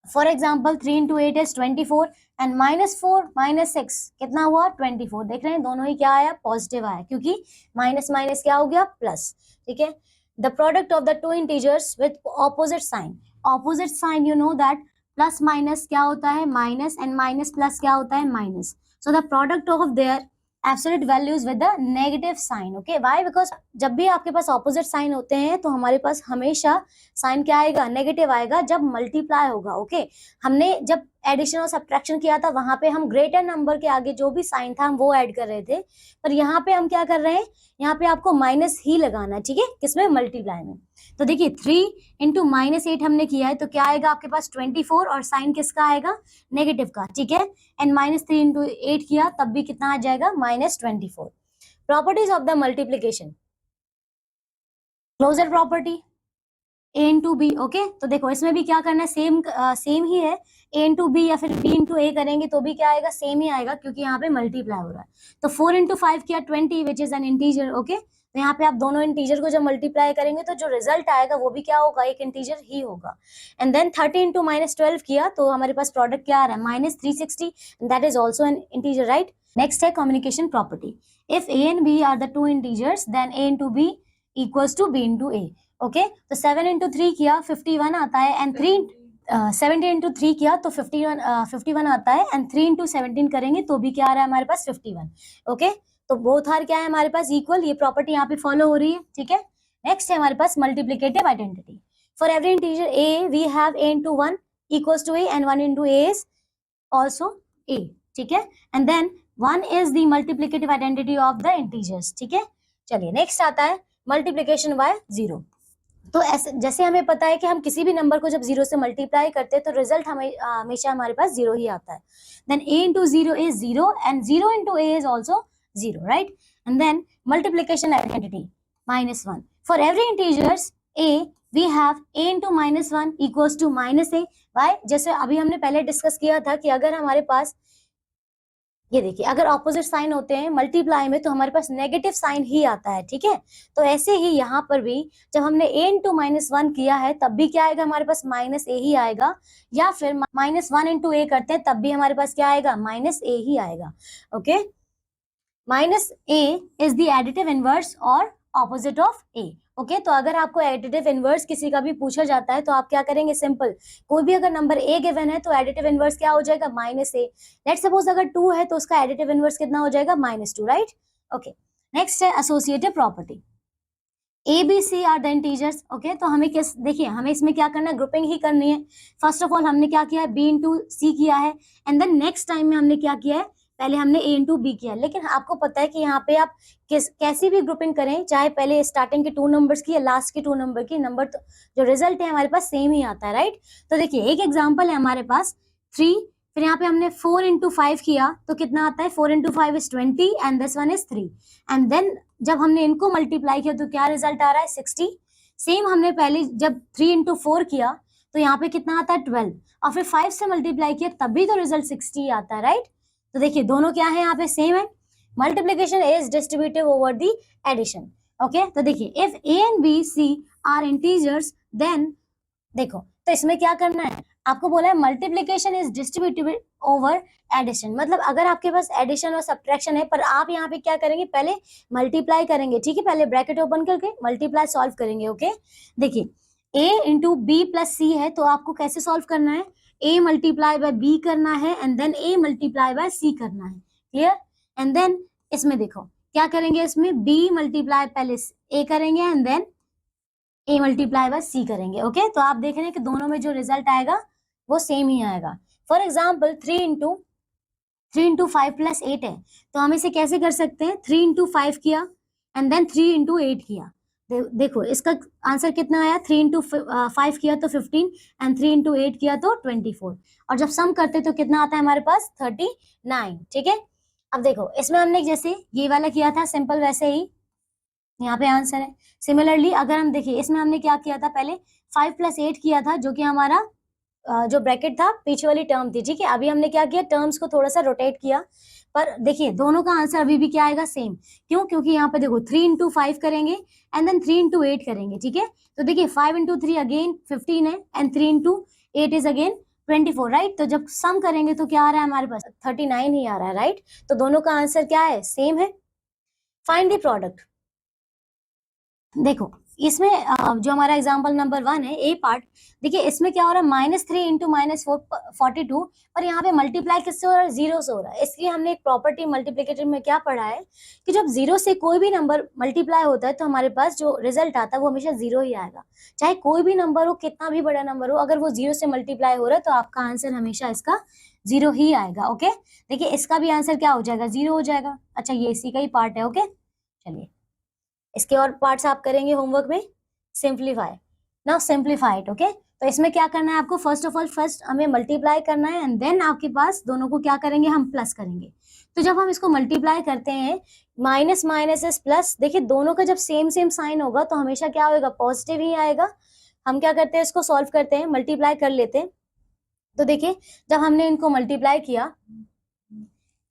for example 3 into 8 is 24 and -4 - 6 कितना हुआ? 24. देख रहे हैं दोनों ही क्या आया? पॉजिटिव आया, क्योंकि माइनस माइनस क्या हो गया? प्लस. ठीक है, the product of the two integers with opposite sign. Opposite sign you know that plus minus क्या होता है? माइनस, एंड माइनस प्लस क्या होता है? Minus. So the product of their absolute values with the negative sign. Okay, why? Because जब भी आपके पास ऑपोजिट साइन होते हैं तो हमारे पास हमेशा साइन क्या आएगा? नेगेटिव आएगा जब मल्टीप्लाई होगा. ओके, हमने जब एडिशन और सब्ट्रैक्शन किया था वहां पे हम ग्रेटर नंबर के आगे जो भी साइन था हम वो ऐड कर रहे थे, पर यहाँ पे हम क्या कर रहे हैं? यहाँ पे आपको माइनस ही लगाना है. ठीक है, किसमें? मल्टीप्लाई में. तो देखिए 3 into -8 हमने किया है तो क्या आएगा आपके पास? 24, और साइन किसका आएगा? नेगेटिव का. ठीक है, एंड -3 into 8 किया तब भी कितना आ जाएगा? -24. Properties of the multiplication. Closure property a into b. Okay, तो देखो इसमें भी क्या करना है? सेम ही है. a इंटू बी या फिर b इंटू ए करेंगे तो भी क्या आएगा? सेम ही आएगा, क्योंकि यहाँ पे मल्टीप्लाई हो रहा है. तो 4 into 5 किया 20 which is an integer. Okay, तो यहाँ पे आप दोनों इंटीजर को जब मल्टीप्लाई करेंगे तो जो रिजल्ट आएगा वो भी क्या होगा? एक इंटीजर ही होगा. एंड देन 30 into -12 किया तो हमारे पास प्रोडक्ट क्या आ रहा है? -360. That is also an integer, right? Next है communication property. If a and b are the two integers then a into b equals to b into a. Okay, तो 7 into 3 किया 51 आता है, एंड 17 into 3 किया तो 51 आता है, एंड 3 into 17 करेंगे तो भी क्या आ रहा है हमारे पास? 51. ओके, तो बोथ आर क्या है हमारे पास? इक्वल. ये प्रॉपर्टी यहाँ पे फॉलो हो रही है. ठीक है, नेक्स्ट है हमारे पास multiplicative identity. For every integer a we have a into 1 equals to a and 1 into a is also a. ठीक है, and then 1 is the multiplicative identity of the integers. ठीक है, चलिए नेक्स्ट आता है मल्टीप्लिकेशन बाय 0. तो ऐसे जैसे हमें पता है कि हम किसी भी नंबर को जब 0 से मल्टीप्लाई करते हैं तो रिजल्ट हमेशा हमारे पास 0 ही आता है. Then a into 0 is 0 and 0 into a is also 0, right? And then multiplication identity -1. For every integers a we have a into -1 equals to -a. Why? जैसे अभी हमने पहले डिस्कस किया था कि अगर हमारे पास ये देखिए अगर ऑपोजिट साइन होते हैं मल्टीप्लाई में तो हमारे पास नेगेटिव साइन ही आता है. ठीक है, तो ऐसे ही यहाँ पर भी जब हमने a into -1 किया है तब भी क्या आएगा हमारे पास? -a ही आएगा, या फिर -1 into a करते हैं तब भी हमारे पास क्या आएगा? -a ही आएगा. Okay, -a is the additive inverse और ऑपोजिट ऑफ a. ओके, तो अगर आपको एडिटिव इनवर्स किसी का भी पूछा जाता है तो आप क्या करेंगे? सिंपल, कोई भी अगर नंबर a गिवन है तो एडिटिव इनवर्स क्या हो जाएगा? -a. लेट्स सपोज अगर 2 है तो उसका एडिटिव इनवर्स कितना हो जाएगा? -2, राइट? ओके, नेक्स्ट है associative property. a b c are the integers. Okay, तो हमें देखिए हमें इसमें क्या करना है? ग्रुपिंग ही करनी है. फर्स्ट ऑफ ऑल हमने क्या किया है? b into c किया है, एंड देन नेक्स्ट टाइम में हमने क्या किया है? पहले हमने a into b किया. लेकिन आपको पता है कि यहाँ पे आप कैसी भी ग्रुपिंग करें, चाहे पहले स्टार्टिंग के 2 नंबर्स की या लास्ट के 2 नंबर की, नंबर तो जो रिजल्ट है हमारे पास सेम ही आता है, राइट? तो देखिए एक एग्जांपल है हमारे पास 3, फिर यहाँ पे हमने 4 into 5 किया तो कितना आता है? 4 into 5 is 20 and this one is 3. And then जब हमने इनको मल्टीप्लाई किया तो क्या रिजल्ट आ रहा है? 60. सेम हमने पहले जब 3 into 4 किया तो यहाँ पे कितना आता है? 12, और फिर 5 से मल्टीप्लाई किया तब भी तो रिजल्ट 60 आता है, राइट? तो देखिए दोनों क्या है यहाँ पे? सेम है. Multiplication is distributive over the addition. Okay, तो देखिए if a and b c are integers then देखो तो इसमें क्या करना है? आपको बोला है multiplication is distributed over addition, मतलब अगर आपके पास एडिशन और सब्ट्रैक्शन है पर आप यहाँ पे क्या करेंगे, पहले मल्टीप्लाई करेंगे, ठीक है, पहले ब्रैकेट ओपन करके मल्टीप्लाई सॉल्व करेंगे। ओके, देखिए a इंटू बी प्लस सी है, तो आपको कैसे सॉल्व करना है, a मल्टीप्लाई बाय b करना है and then a multiply by c करना है। क्लियर? एंड देन इसमें देखो क्या करेंगे, इसमें b मल्टीप्लाई पहले a करेंगे and then a multiply by c करेंगे। ओके, तो आप देख रहे हैं कि दोनों में जो रिजल्ट आएगा वो सेम ही आएगा। फॉर एग्जाम्पल 3 इंटू 5 प्लस 8 है, तो हम इसे कैसे कर सकते हैं, 3 इंटू 5 किया एंड देन 3 इंटू 8 किया। देखो इसका आंसर कितना आया, 3 इंटू 5 किया तो 15 एंड 3 इंटू 8 किया तो 24, और जब सम करते तो कितना आता है हमारे पास 39। ठीक है, अब देखो इसमें हमने जैसे ये वाला किया था सिंपल, वैसे ही यहाँ पे आंसर है। सिमिलरली अगर हम देखिए इसमें हमने क्या किया था, पहले 5 प्लस 8 किया था, जो कि हमारा जो ब्रैकेट था पीछे वाली टर्म थी। ठीक है, अभी हमने क्या किया, टर्म्स को थोड़ा सा रोटेट किया, पर देखिए दोनों का आंसर अभी भी क्या आएगा, सेम। क्यों? क्योंकि यहाँ पे देखो 3 इंटू 5 करेंगे एंड देन 3 इंटू 8 करेंगे। ठीक है, तो देखिए 5 इंटू 3 अगेन 15 है and 3 into 8 is again 24, right. तो जब सम करेंगे तो क्या आ रहा है हमारे पास, 39 ही आ रहा है, राइट। तो दोनों का आंसर क्या है, सेम है। Find the product. देखो इसमें जो हमारा एग्जाम्पल नंबर 1 है, ए पार्ट, देखिए इसमें क्या हो रहा है, -3 इंटू -42, पर यहाँ पे मल्टीप्लाई किससे हो रहा है, 0 से हो रहा है। इसलिए हमने एक प्रॉपर्टी मल्टीप्लिकेटर में क्या पढ़ा है कि जब 0 से कोई भी नंबर मल्टीप्लाई होता है तो हमारे पास जो रिजल्ट आता है वो हमेशा 0 ही आएगा। चाहे कोई भी नंबर हो, कितना भी बड़ा नंबर हो, अगर वो 0 से मल्टीप्लाई हो रहा है तो आपका आंसर हमेशा इसका 0 ही आएगा। ओके, देखिए इसका भी आंसर क्या हो जाएगा, 0 हो जाएगा। अच्छा, ये इसी का ही पार्ट है। ओके, चलिए इसके और पार्ट्स आप करेंगे होमवर्क में। Simplify, now simplify it. Okay, तो इसमें क्या करना है आपको, फर्स्ट ऑफ ऑल फर्स्ट हमें मल्टीप्लाई करना है एंड देन आपके पास दोनों को क्या करेंगे, हम प्लस करेंगे। तो जब हम इसको मल्टीप्लाई करते हैं, माइनस माइनस इज प्लस, देखिए दोनों का जब सेम सेम साइन होगा तो हमेशा क्या होगा, पॉजिटिव ही आएगा। हम क्या करते हैं, इसको सॉल्व करते हैं, मल्टीप्लाई कर लेते हैं। तो देखिए जब हमने इनको मल्टीप्लाई किया,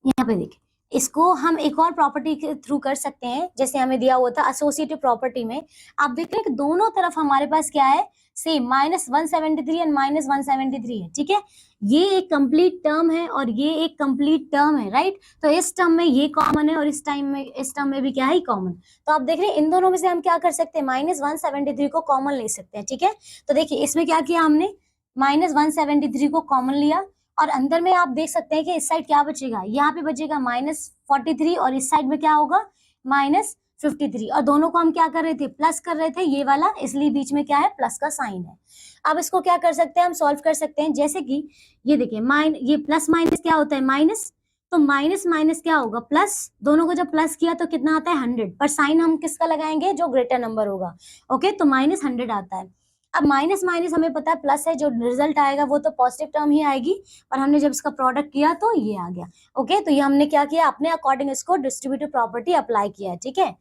यहाँ पे देखिए इसको हम एक और प्रॉपर्टी के थ्रू कर सकते हैं, जैसे हमें दिया हुआ था एसोसिएटिव प्रॉपर्टी में। आप देख रहे हैं कि दोनों तरफ हमारे पास क्या है, सेम, -173 एंड -173 है। ठीक है, ये एक कंप्लीट टर्म है और ये एक कंप्लीट टर्म है, राइट। तो इस टर्म में ये कॉमन है और इस टर्म में भी क्या है, कॉमन। तो आप देख रहे हैं इन दोनों में से हम क्या कर सकते हैं, -173 को कॉमन ले सकते हैं। ठीक है, तो देखिए इसमें क्या किया हमने, -173 को कॉमन लिया और अंदर में आप देख सकते हैं कि इस साइड क्या बचेगा, यहाँ पे बचेगा -43 और इस साइड में क्या होगा, -53, और दोनों को हम क्या कर रहे थे, प्लस कर रहे थे, ये वाला, इसलिए बीच में क्या है, प्लस का साइन है। अब इसको क्या कर सकते हैं, हम सॉल्व कर सकते हैं। जैसे कि ये देखिए ये प्लस माइनस क्या होता है, माइनस, तो माइनस माइनस क्या होगा, प्लस। दोनों को जब प्लस किया तो कितना आता है, 100, पर साइन हम किसका लगाएंगे, जो ग्रेटर नंबर होगा। ओके, तो -100 आता है। अब माइनस माइनस हमें पता है प्लस है, जो रिजल्ट आएगा वो तो पॉजिटिव टर्म ही आएगी, और हमने जब इसका प्रोडक्ट किया तो ये आ गया। ओके, तो ये हमने क्या किया, अपने अकॉर्डिंग इसको डिस्ट्रीब्यूटिव प्रॉपर्टी अप्लाई किया है। ठीक है,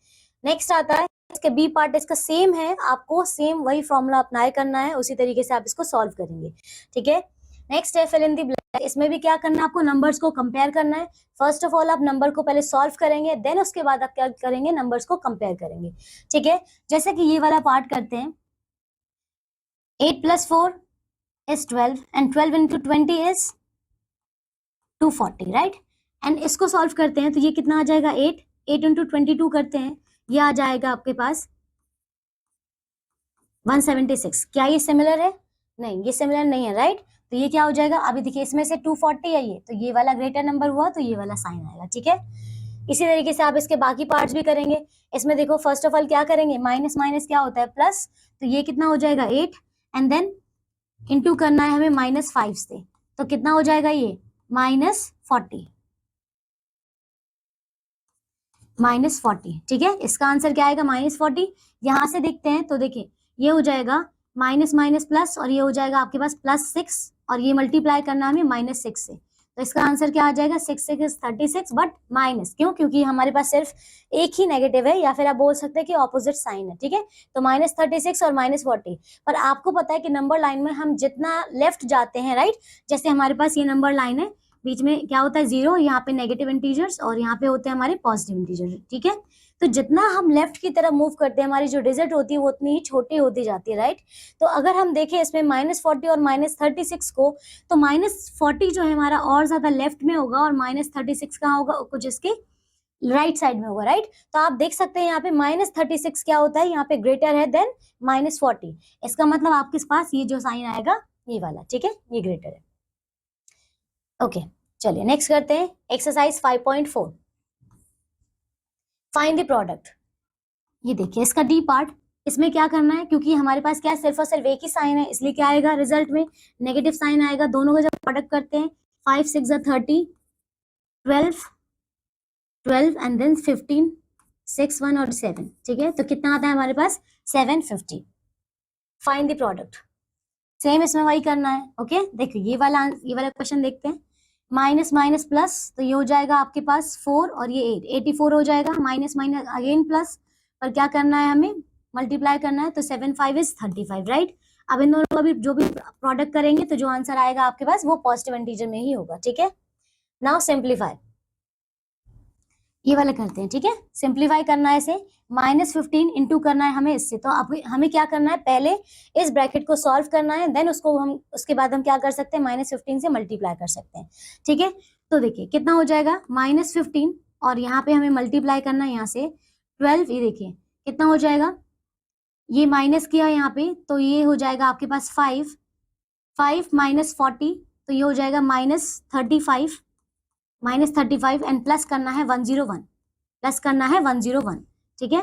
नेक्स्ट आता है इसके बी पार्ट, इसका सेम है, आपको सेम वही फॉर्मूला अप्लाई करना है, उसी तरीके से आप इसको सॉल्व करेंगे। ठीक है, नेक्स्ट है फिल इन दी ब्लैंक। इसमें भी क्या करना है, आपको नंबर्स को कंपेयर करना है। फर्स्ट ऑफ ऑल आप नंबर को पहले सॉल्व करेंगे, देन उसके बाद आप क्या करेंगे, नंबर्स को कंपेयर करेंगे। ठीक है, जैसे कि ये वाला पार्ट करते हैं, 8 plus 4 is 12 and 12 into 20 is 240, right. And इसको सॉल्व करते हैं तो ये कितना आ जाएगा, 8 into 22 करते हैं, ये आ जाएगा आपके पास 176। क्या ये सिमिलर है, नहीं, ये सिमिलर नहीं है, राइट। तो ये क्या हो जाएगा, अभी देखिए इसमें से 240 है ये, तो ये वाला ग्रेटर नंबर हुआ तो ये वाला साइन आएगा। ठीक है, इसी तरीके से आप इसके बाकी पार्ट्स भी करेंगे। इसमें देखो फर्स्ट ऑफ ऑल क्या करेंगे, माइनस माइनस क्या होता है, प्लस, तो ये कितना हो जाएगा 8 एंड देन इनटू करना है हमें -5 से, तो कितना हो जाएगा ये -40। ठीक है, इसका आंसर क्या आएगा, -40। यहां से देखते हैं तो देखिए ये हो जाएगा माइनस माइनस प्लस, और ये हो जाएगा आपके पास +6, और ये मल्टीप्लाई करना हमें -6 से, तो इसका आंसर क्या आ जाएगा, 6 6 36, बट माइनस, क्यों, क्योंकि हमारे पास सिर्फ एक ही नेगेटिव है, या फिर आप बोल सकते हैं कि ऑपोजिट साइन है। ठीक है, तो -36 और -40, पर आपको पता है कि नंबर लाइन में हम जितना लेफ्ट जाते हैं, राइट, जैसे हमारे पास ये नंबर लाइन है, बीच में क्या होता है 0, यहाँ पे नेगेटिव इंटीजर्स और यहाँ पे होते हैं हमारे पॉजिटिव इंटीजर, ठीक है। तो जितना हम लेफ्ट की तरफ मूव करते हैं हमारी जो डिजिट होती है वो उतनी ही छोटी होती जाती है, राइट। तो अगर हम देखें इसमें -40 और -36 को, तो -40 जो है हमारा और ज्यादा लेफ्ट में होगा और -36 कहाँ होगा, कुछ इसके राइट साइड में होगा, राइट। तो आप देख सकते हैं यहाँ पे -36 क्या होता है, यहाँ पे ग्रेटर है देन -40। इसका मतलब आपके पास ये जो साइन आएगा ये वाला, ठीक है, ये ग्रेटर है। ओके चलिए नेक्स्ट करते हैं एक्सरसाइज 5.4, फाइंड द प्रोडक्ट। ये देखिए इसका डी पार्ट, इसमें क्या करना है, क्योंकि हमारे पास क्या है सिर्फ और सिर्फ एक ही साइन है, इसलिए क्या आएगा रिजल्ट में नेगेटिव साइन आएगा। दोनों का जब प्रोडक्ट करते हैं 5 6 30, 12 एंड देन 15, 6 1 और 7, ठीक है। तो कितना आता है हमारे पास 750। फाइंड द प्रोडक्ट, सेम इसमें वही करना है। ओके देखिए ये वाला क्वेश्चन देखते हैं। माइनस माइनस प्लस, तो ये हो जाएगा आपके पास 4 और ये 8, 84 हो जाएगा। माइनस माइनस अगेन प्लस, पर क्या करना है हमें मल्टीप्लाई करना है, तो 7 5 इज 35, राइट। अब इन दोनों का भी जो भी प्रोडक्ट करेंगे तो जो आंसर आएगा आपके पास वो पॉजिटिव इंटीजर में ही होगा, ठीक है। नाउ सिंप्लीफाई, ये वाला करते हैं, ठीक है। सिंप्लीफाई करना है इसे, -15 इंटू करना है हमें इससे। तो अब हमें क्या करना है, पहले इस ब्रैकेट को सॉल्व करना है, देन उसको हम उसके बाद हम क्या कर सकते हैं -15 से मल्टीप्लाई कर सकते हैं, ठीक है। तो देखिए कितना हो जाएगा -15 और यहाँ पे हमें मल्टीप्लाई करना है यहाँ से 12, ये देखिए कितना हो जाएगा, ये माइनस किया यहाँ पे तो ये हो जाएगा आपके पास 5 -40, तो ये हो जाएगा -35 एंड प्लस करना है 101, प्लस करना है 101, ठीक है।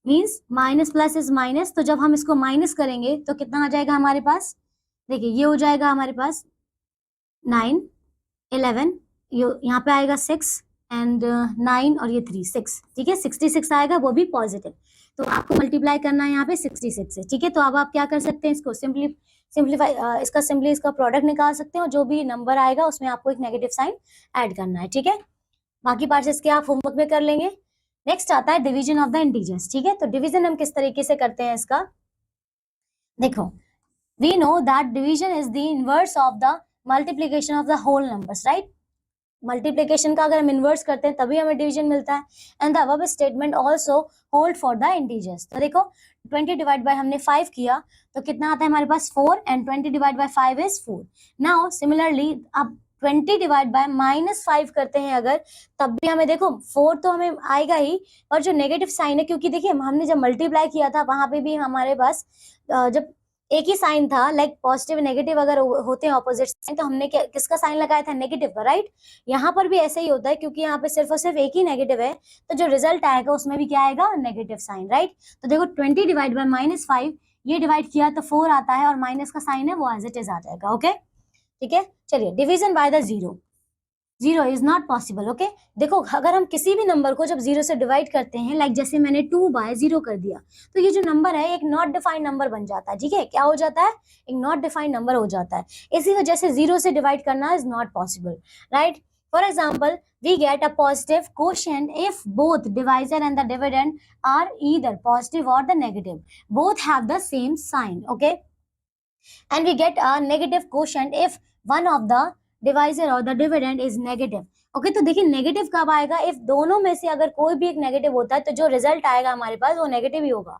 Means minus plus is minus, तो जब हम इसको माइनस करेंगे तो कितना आ जाएगा हमारे पास, देखिए ये हो जाएगा हमारे पास 9 11, यहाँ पे आएगा 6 एंड 9 और ये 3 6, ठीक है। 66 आएगा, वो भी पॉजिटिव। तो आपको मल्टीप्लाई करना है यहाँ पे 66 से, ठीक है। तो अब आप क्या कर सकते हैं, इसको सिंप्लीफाई इसका प्रोडक्ट निकाल सकते हैं और जो भी नंबर आएगा उसमें आपको एक नेगेटिव साइन ऐड करना है, ठीक है। बाकी पार्ट्स इसके आप होमवर्क में कर लेंगे। नेक्स्ट आता है डिवीजन ऑफ द इंटीजर्स, ठीक है। तो डिवीजन हम किस तरीके से करते हैं इसका, देखो we know that division is the inverse of the multiplication of the whole numbers, right. Multiplication का अगर हम इन्वर्स करते हैं तभी हमें डिवीजन मिलता है। And the above statement also hold for the integers. तो देखो 20 डिवाइड बाय हमने 5 किया तो कितना आता है हमारे पास 4 and 20 divide by 5 is 4। Now similarly अब 20 डिवाइड बाय -5 करते हैं अगर, तब भी हमें देखो 4 तो हमें आएगा ही, और जो नेगेटिव साइन है, क्योंकि देखिए हमने जब मल्टीप्लाई किया था वहां पे भी हमारे पास जब एक ही साइन था, लाइक पॉजिटिव नेगेटिव अगर होते हैं ऑपोजिट साइन, तो हमने किसका साइन लगाया था, नेगेटिव का, राइट। यहाँ पर भी ऐसे ही होता है, क्योंकि यहाँ पे सिर्फ और सिर्फ एक ही नेगेटिव है, तो जो रिजल्ट आएगा उसमें भी क्या आएगा, नेगेटिव साइन, राइट। तो देखो 20 डिवाइड बाय -5, ये डिवाइड किया तो 4 आता है और माइनस का साइन है वो एज इट इज आ जाएगा, ओके ठीक है। चलिए division by the zero is not possible, okay. देखो अगर हम किसी भी नंबर को जब 0 से डिवाइड करते हैं, लाइक जैसे मैंने 2/0 कर दिया, तो ये जो नंबर है एक नॉट डिफाइंड नंबर बन जाता है, ठीक है। क्या हो जाता है, एक नॉट डिफाइंड नंबर हो जाता है। इसी वजह से 0 से डिवाइड करना is not possible, right. For example we get a positive quotient if both divisor and the dividend are either positive or the negative, both have the same sign, okay. And we get a negative quotient if one of the divisor or the dividend is negative, okay। तो देखिए नेगेटिव कब आएगा, इफ दोनों में से अगर कोई भी एक नेगेटिव होता है तो जो रिजल्ट आएगा हमारे पास वो नेगेटिव ही होगा।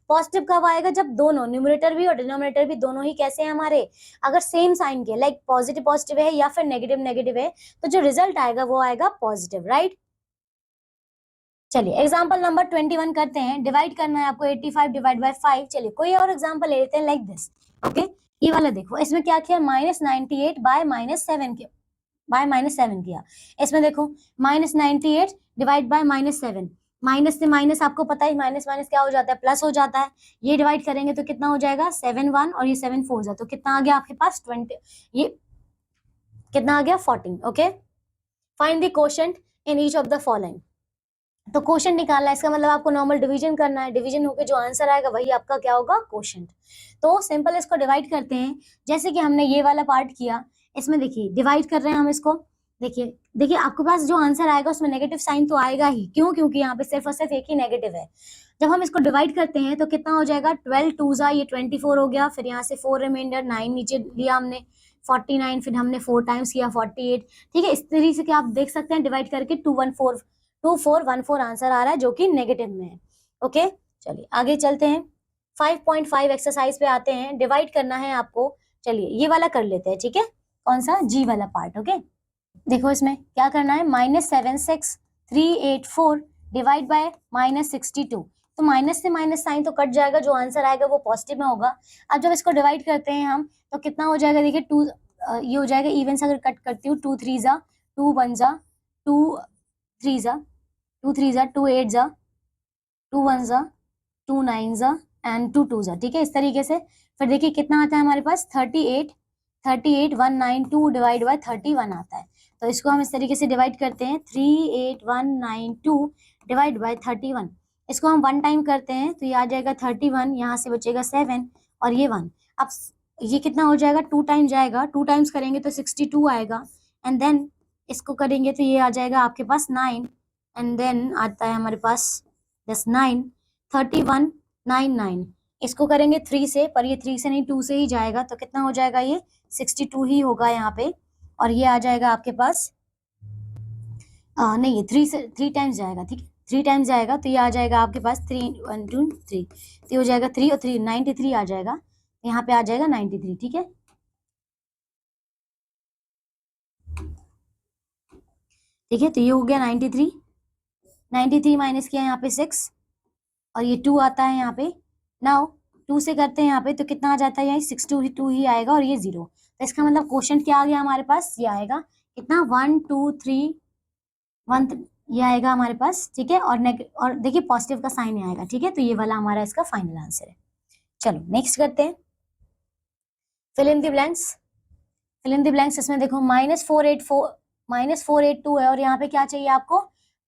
पॉजिटिव कब आएगा, जब दोनों न्यूमरेटर भी और डिनोमिनेटर भी दोनों ही कैसे हैं हमारे, अगर सेम साइन के, लाइक पॉजिटिव पॉजिटिव है या फिर नेगेटिव नेगेटिव है, तो जो रिजल्ट आएगा वो आएगा पॉजिटिव, राइट। चलिए एग्जांपल नंबर 21 करते हैं। डिवाइड करना है आपको 85 डिवाइड बाय 5। चलिए कोई और एग्जांपल ले लेते हैं, लाइक दिस, ओके। ये वाला देखो, इसमें क्या किया, -98 बाय -7 किया, इसमें देखो -98 डिवाइड बाय -7, माइनस से माइनस आपको पता है माइनस माइनस क्या हो जाता है, प्लस हो जाता है। ये डिवाइड करेंगे तो कितना हो जाएगा 7 1 और ये 7 4, तो कितना आ गया आपके पास 20, ये कितना आ गया 14, okay. Find the quotient in each of the following. तो क्वोशंट निकालना है, इसका मतलब आपको नॉर्मल डिवीजन करना है, डिवीजन होकर जो आंसर आएगा वही आपका क्या होगा, क्वोशंट। तो सिंपल इसको डिवाइड करते हैं, जैसे कि हमने ये वाला पार्ट किया, इसमें देखिए डिवाइड कर रहे हैं हम इसको, देखिए आपके पास जो आंसर आएगा उसमें नेगेटिव साइन तो आएगा ही, क्यों, क्योंकि यहाँ पे सिर्फ और सिर्फ एक ही नेगेटिव है। जब हम इसको डिवाइड करते हैं तो कितना हो जाएगा, 12 2 ये 24 हो गया, फिर यहाँ से 4 रिमाइंडर 9 नीचे लिया हमने, 49, फिर हमने 4 टाइम्स किया 48, ठीक है। इस तरीके से क्या आप देख सकते हैं डिवाइड करके 2414 आंसर आ रहा है जो कि नेगेटिव में है। ओके, चलिए आगे चलते हैं। 5.5 एक्सरसाइज पे आते हैं। डिवाइड करना है आपको, चलिए ये वाला कर लेते हैं, ठीक है। कौन सा? जी वाला पार्ट। ओके, देखो इसमें क्या करना है, -76384 डिवाइड बाय -62। तो माइनस से माइनस साइन तो कट जाएगा, जो आंसर आएगा वो पॉजिटिव में होगा। अब जब इसको डिवाइड करते हैं हम तो कितना हो जाएगा, देखिए 2 ये हो जाएगा इवन से अगर कट करती हूँ, 2 3 जा 2 1 जा 2 3 जा 2 3 जा 2 8 जा 2 1 जा 2 9 जा एंड 2 2 जा, ठीक है। इस तरीके से फिर देखिए कितना आता है हमारे पास, 38192 डिवाइड बाय 31 आता है। तो इसको हम इस तरीके से डिवाइड करते हैं, 38192 डिवाइड बाय 31। इसको हम 1 टाइम करते हैं तो ये आ जाएगा 31, यहाँ से बचेगा 7 और ये 1। अब ये कितना हो जाएगा, 2 टाइम जाएगा, 2 टाइम्स करेंगे तो 62 आएगा, एंड देन इसको करेंगे तो ये आ जाएगा आपके पास 9, एंड देन आता है हमारे पास 9 3199। इसको करेंगे 3 से, पर ये 3 से नहीं 2 से ही जाएगा, तो कितना हो जाएगा, ये 62 ही होगा यहाँ पे। और ये आ जाएगा आपके पास नहीं, ये 3 से 3 टाइम्स जाएगा, ठीक है, 3 टाइम्स जाएगा तो ये आ जाएगा आपके पास 3 1 2 3, तो ये हो जाएगा 3 और 3 93 आ जाएगा, यहाँ पे आ जाएगा 93, ठीक है। ठीक है, तो ये हो गया 93 माइनस किया यहाँ पे 6 और ये 2 आता है यहाँ पे। नाउ 2 से करते हैं यहाँ पे तो कितना आ जाता है, यहाँ 62 ही आएगा और ये 0। तो इसका मतलब क्वेश्चन क्या आ गया हमारे पास, ये आएगा कितना 1 2 3 1, ये आएगा हमारे पास, ठीक है। और देखिए पॉजिटिव का साइन आएगा, ठीक है। तो ये वाला हमारा इसका फाइनल आंसर है। चलो नेक्स्ट करते हैं, फिल इन द ब्लैंक्स। इसमें देखो -482 है और यहाँ पे क्या चाहिए आपको,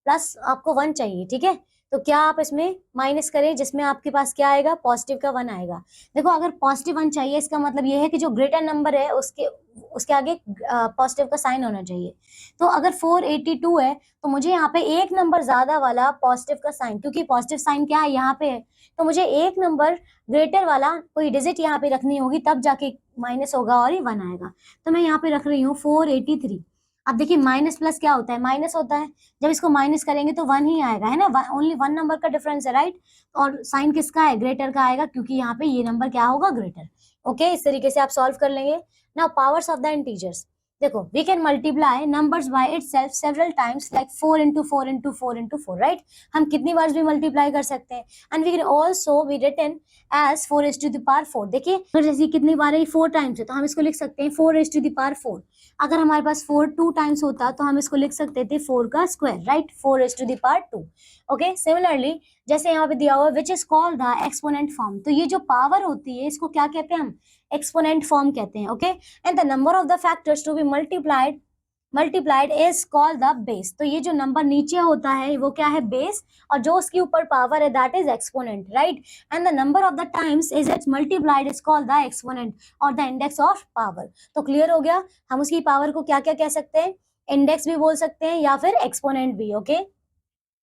प्लस आपको 1 चाहिए, ठीक है। तो क्या आप इसमें माइनस करें, जिसमें आपके पास क्या आएगा, पॉजिटिव का 1 आएगा। देखो अगर पॉजिटिव 1 चाहिए, इसका मतलब ये है कि जो ग्रेटर नंबर है उसके आगे पॉजिटिव का साइन होना चाहिए। तो अगर 482 है तो मुझे यहाँ पे एक नंबर ज्यादा वाला पॉजिटिव का साइन, क्योंकि पॉजिटिव साइन क्या है यहाँ पे है, तो मुझे एक नंबर ग्रेटर वाला कोई डिजिट यहाँ पे रखनी होगी, तब जाके माइनस होगा और ये 1 आएगा। तो मैं यहाँ पे रख रही हूँ 483। अब देखिए माइनस प्लस क्या होता है, माइनस होता है, जब इसको माइनस करेंगे तो 1 ही आएगा, है ना, ओनली 1 नंबर का डिफरेंस है, राइट। और साइन किसका है, ग्रेटर का आएगा, क्योंकि यहाँ पे ये नंबर क्या होगा, ग्रेटर। ओके, इस तरीके से आप सॉल्व कर लेंगे। Now powers of the integers, देखो we can multiply numbers by itself several times like 4 into 4 into 4 into 4, right. हम कितनी बार भी मल्टीप्लाई कर सकते हैं, and we can also be written as 4 raised to the power 4। देखिए अगर जैसे कितनी बार है, 4 टाइम्स है, तो हम इसको लिख सकते हैं 4 raised to the power 4। अगर हमारे पास 4 2 टाइम्स होता तो हम इसको लिख सकते थे 4 का square, right, 4 raised to the power 2। Okay, similarly जैसे यहाँ पे दिया हुआ which is called the exponent form, तो ये जो पावर होती है इसको क्या कहते हैं हम, एक्सपोनेंट फॉर्म कहते हैं। Okay, and the number of the factors to be multiplied is called the base. तो ये जो नंबर नीचे होता है वो क्या है, बेस, और जो उसके ऊपर पावर है that is exponent, right. And the number of the times is it's multiplied is called the exponent और द इंडेक्स ऑफ पावर। तो क्लियर हो गया, हम उसकी पावर को क्या क्या कह सकते हैं, इंडेक्स भी बोल सकते हैं या फिर एक्सपोनेंट भी। ओके,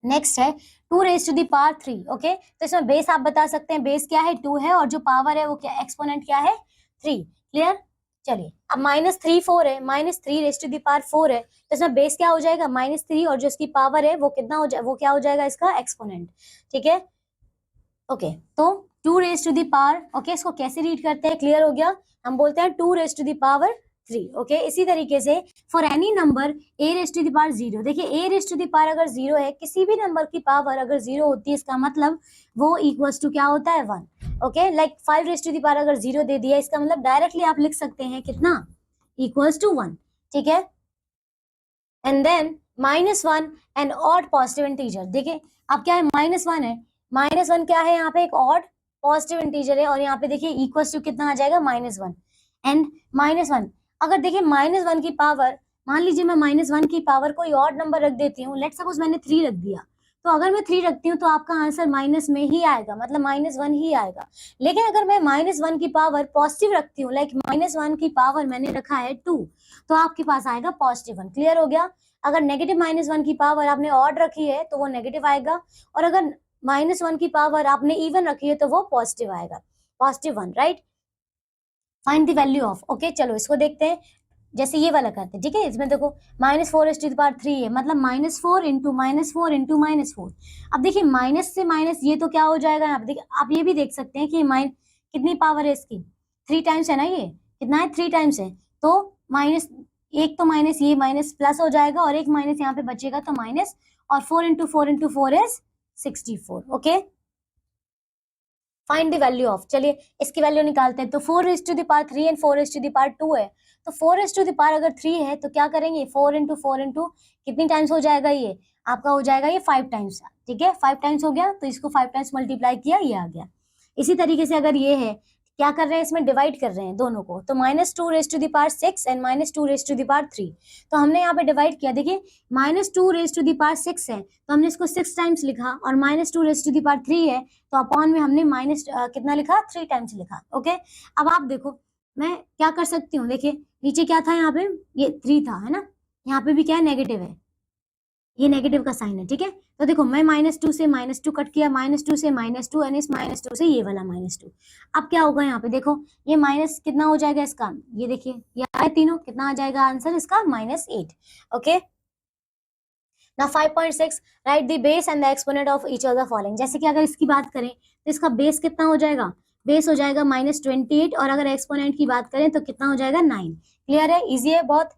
नेक्स्ट है 2 raised to the power 3। Okay, तो इसमें बेस आप बता सकते हैं, बेस क्या है, 2 है, और जो पावर है वो क्या, एक्सपोनेंट क्या है, 3। क्लियर, चलिए अब -3 4 है, -3 raised to the power 4 है, तो इसमें बेस क्या हो जाएगा, -3, और जो इसकी पावर है वो कितना हो जाए, वो क्या हो जाएगा, इसका एक्सपोनेंट, ठीक है। ओके, तो 2 raised to the power, okay, इसको कैसे रीड करते हैं, क्लियर हो गया, हम बोलते हैं 2 raised to the power 3। Okay, इसी तरीके से for any number a raised to the power 0, देखिए a raised to the power अगर 0 है, किसी भी नंबर की पावर अगर 0 होती है, इसका मतलब वो इक्वल्स टू क्या होता है, 1। Okay, like 5 raised to the power अगर 0 दे दिया, इसका मतलब डायरेक्टली आप लिख सकते हैं कितना, इक्वल्स टू 1, ठीक है। And then -1 and odd positive integer, देखिए अब क्या है, -1 है, -1 क्या है, यहाँ पे एक ऑड पॉजिटिव इंटीजर है, और यहाँ पे देखिए इक्वल्स टू कितना आ जाएगा, -1 एंड -1। अगर देखिए -1 की पावर, मान लीजिए मैं -1 की पावर कोई और नंबर रख देती हूँ, लेट्स सपोज मैंने 3 रख दिया, तो अगर मैं 3 रखती हूँ तो आपका आंसर माइनस में ही आएगा, मतलब -1 ही आएगा। लेकिन अगर मैं -1 की पावर पॉजिटिव रखती हूँ, लाइक -1 की पावर मैंने रखा है 2, तो आपके पास आएगा +1। क्लियर हो गया, अगर नेगेटिव -1 की पावर आपने ऑड रखी है तो वो नेगेटिव आएगा, और अगर -1 की पावर आपने इवन रखी है तो वो पॉजिटिव आएगा, +1, right. Find the value of, okay चलो इसको देखते हैं, जैसे ये वाला करते हैं, ठीक है। इसमें देखो -4⁻³ है, मतलब -4 इंटू -4 इंटू -4। अब देखिए माइनस से माइनस ये तो क्या हो जाएगा, यहाँ पे देखिए आप ये भी देख सकते हैं कि कितनी पावर है इसकी, 3 टाइम्स है ना, ये कितना है 3 टाइम्स है, तो माइनस एक तो माइनस ये माइनस प्लस हो जाएगा और एक माइनस यहाँ पे बचेगा तो माइनस, और 4 into 4 into 4 is 64, okay. Find the value of, चलिए इसकी वैल्यू निकालते हैं। तो 4⁻³ एंड 4⁻² है, तो 4⁻³ अगर 3 है तो क्या करेंगे, 4 इंटू 4 इंटू कितनी टाइम्स हो जाएगा, ये आपका हो जाएगा ये 5 टाइम्स, ठीक है 5 टाइम्स हो गया, तो इसको 5 टाइम्स मल्टीप्लाई किया, ये आ गया। इसी तरीके से अगर ये है, क्या कर रहे हैं, इसमें डिवाइड कर रहे हैं दोनों को, तो -2⁻6 एंड -2⁻3, तो हमने यहाँ पे डिवाइड किया, देखिए -2⁻6 है तो हमने इसको 6 टाइम्स लिखा, और -2⁻3 है तो अपॉन में हमने माइनस कितना लिखा, 3 टाइम्स लिखा, ओके। अब आप देखो मैं क्या कर सकती हूँ, देखिए नीचे क्या था, यहाँ पे ये 3 था, है ना, यहाँ पे भी क्या है, नेगेटिव है, ये नेगेटिव का साइन है, ठीक है। तो देखो मैं -2 से -2 कट किया, -2 से -2 एंड इस -2 से ये वाला -2। अब क्या होगा, यहाँ पे देखो ये माइनस कितना हो जाएगा इसका, ये देखिए ये आए तीनों, कितना आ जाएगा आंसर इसका, -8, okay. Now 5.6 right the base and the exponent of each of the following, जैसे कि अगर इसकी बात करें तो इसका बेस कितना हो जाएगा, बेस हो जाएगा -28, और अगर एक्सपोनेंट की बात करें तो कितना हो जाएगा 9। क्लियर है, इजी है बहुत।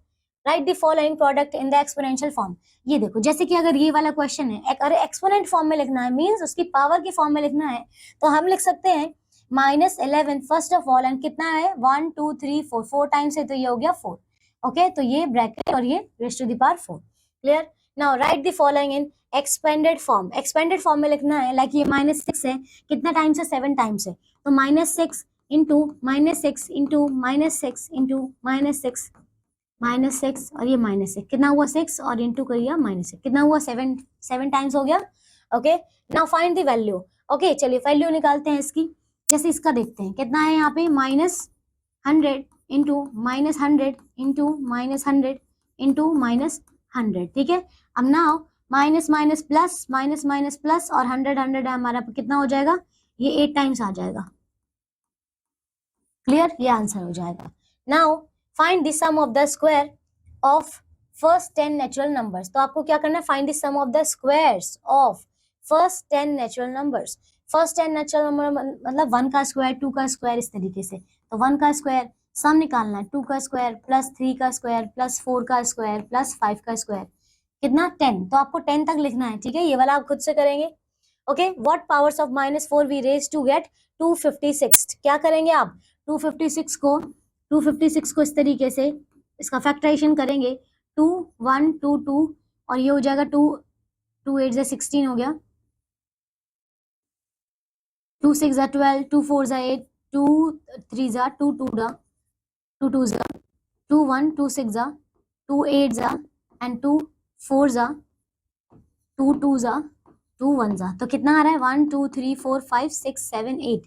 Right the following product in the exponential form, ये देखो जैसे कि अगर ये वाला क्वेश्चन है, अगर एक्सपोनेंट फॉर्म में लिखना है, मींस उसकी पावर की फॉर्म में लिखना है, तो हम लिख सकते हैं -11 फर्स्ट ऑफ ऑल, एंड कितना है 1 2 3 4, 4 टाइम्स है तो ये हो गया 4, ओके। तो ये ब्रैकेट और ये raise to the power 4, clear. Now write the following in expanded form, expanded form में लिखना है, लाइक ये -6 है, कितना टाइम्स है, 7 टाइम्स है, तो -6 इंटू -6 इंटू -6 इंटू -6 और ये -6, कितना हुआ 6 और इंटू करिए -6, कितना हुआ 7 टाइम्स हो गया, okay. Now find the value, okay चलिए वैल्यू निकालते हैं इसकी। जैसे इसका देखते हैं कितना है, यहाँ पे -100 इंटू -100 इंटू -100 इंटू -100, ठीक है। अब नाउ माइनस माइनस प्लस और 100 हमारा कितना हो जाएगा, ये 8 टाइम्स आ जाएगा, क्लियर, ये आंसर हो जाएगा। Now find the sum of the square of first 10 natural numbers, तो आपको क्या करना है, find the sum of the squares of first 10 natural numbers. First 10 natural number मतलब 1 का स्क्वायर, 2 का स्क्वायर, इस तरीके से। तो 1 का स्क्वायर सम निकालना है, 2 का स्क्वायर प्लस 3 का स्क्वायर प्लस 4 का स्क्वायर प्लस 5 का स्क्वायर, कितना 10, तो आपको 10 तक लिखना है, ठीक है। ये वाला आप खुद से करेंगे, okay. What powers of -4 we raise to get 256, क्या करेंगे आप, 256 को इस तरीके से इसका फैक्टराइजेशन करेंगे, 2 1 2 2 और ये हो जाएगा 2 2 8 जा 16 हो गया, 2 6 जा 12, 2 4 जा 8, 2 3 जा 2 2 जा 2 2 जा 2 1 2 6 जा 2 8 जा एंड 2 4 जा 2 2 जा 2 1 जा, तो कितना आ रहा है 1 2 3 4 5 6 7 8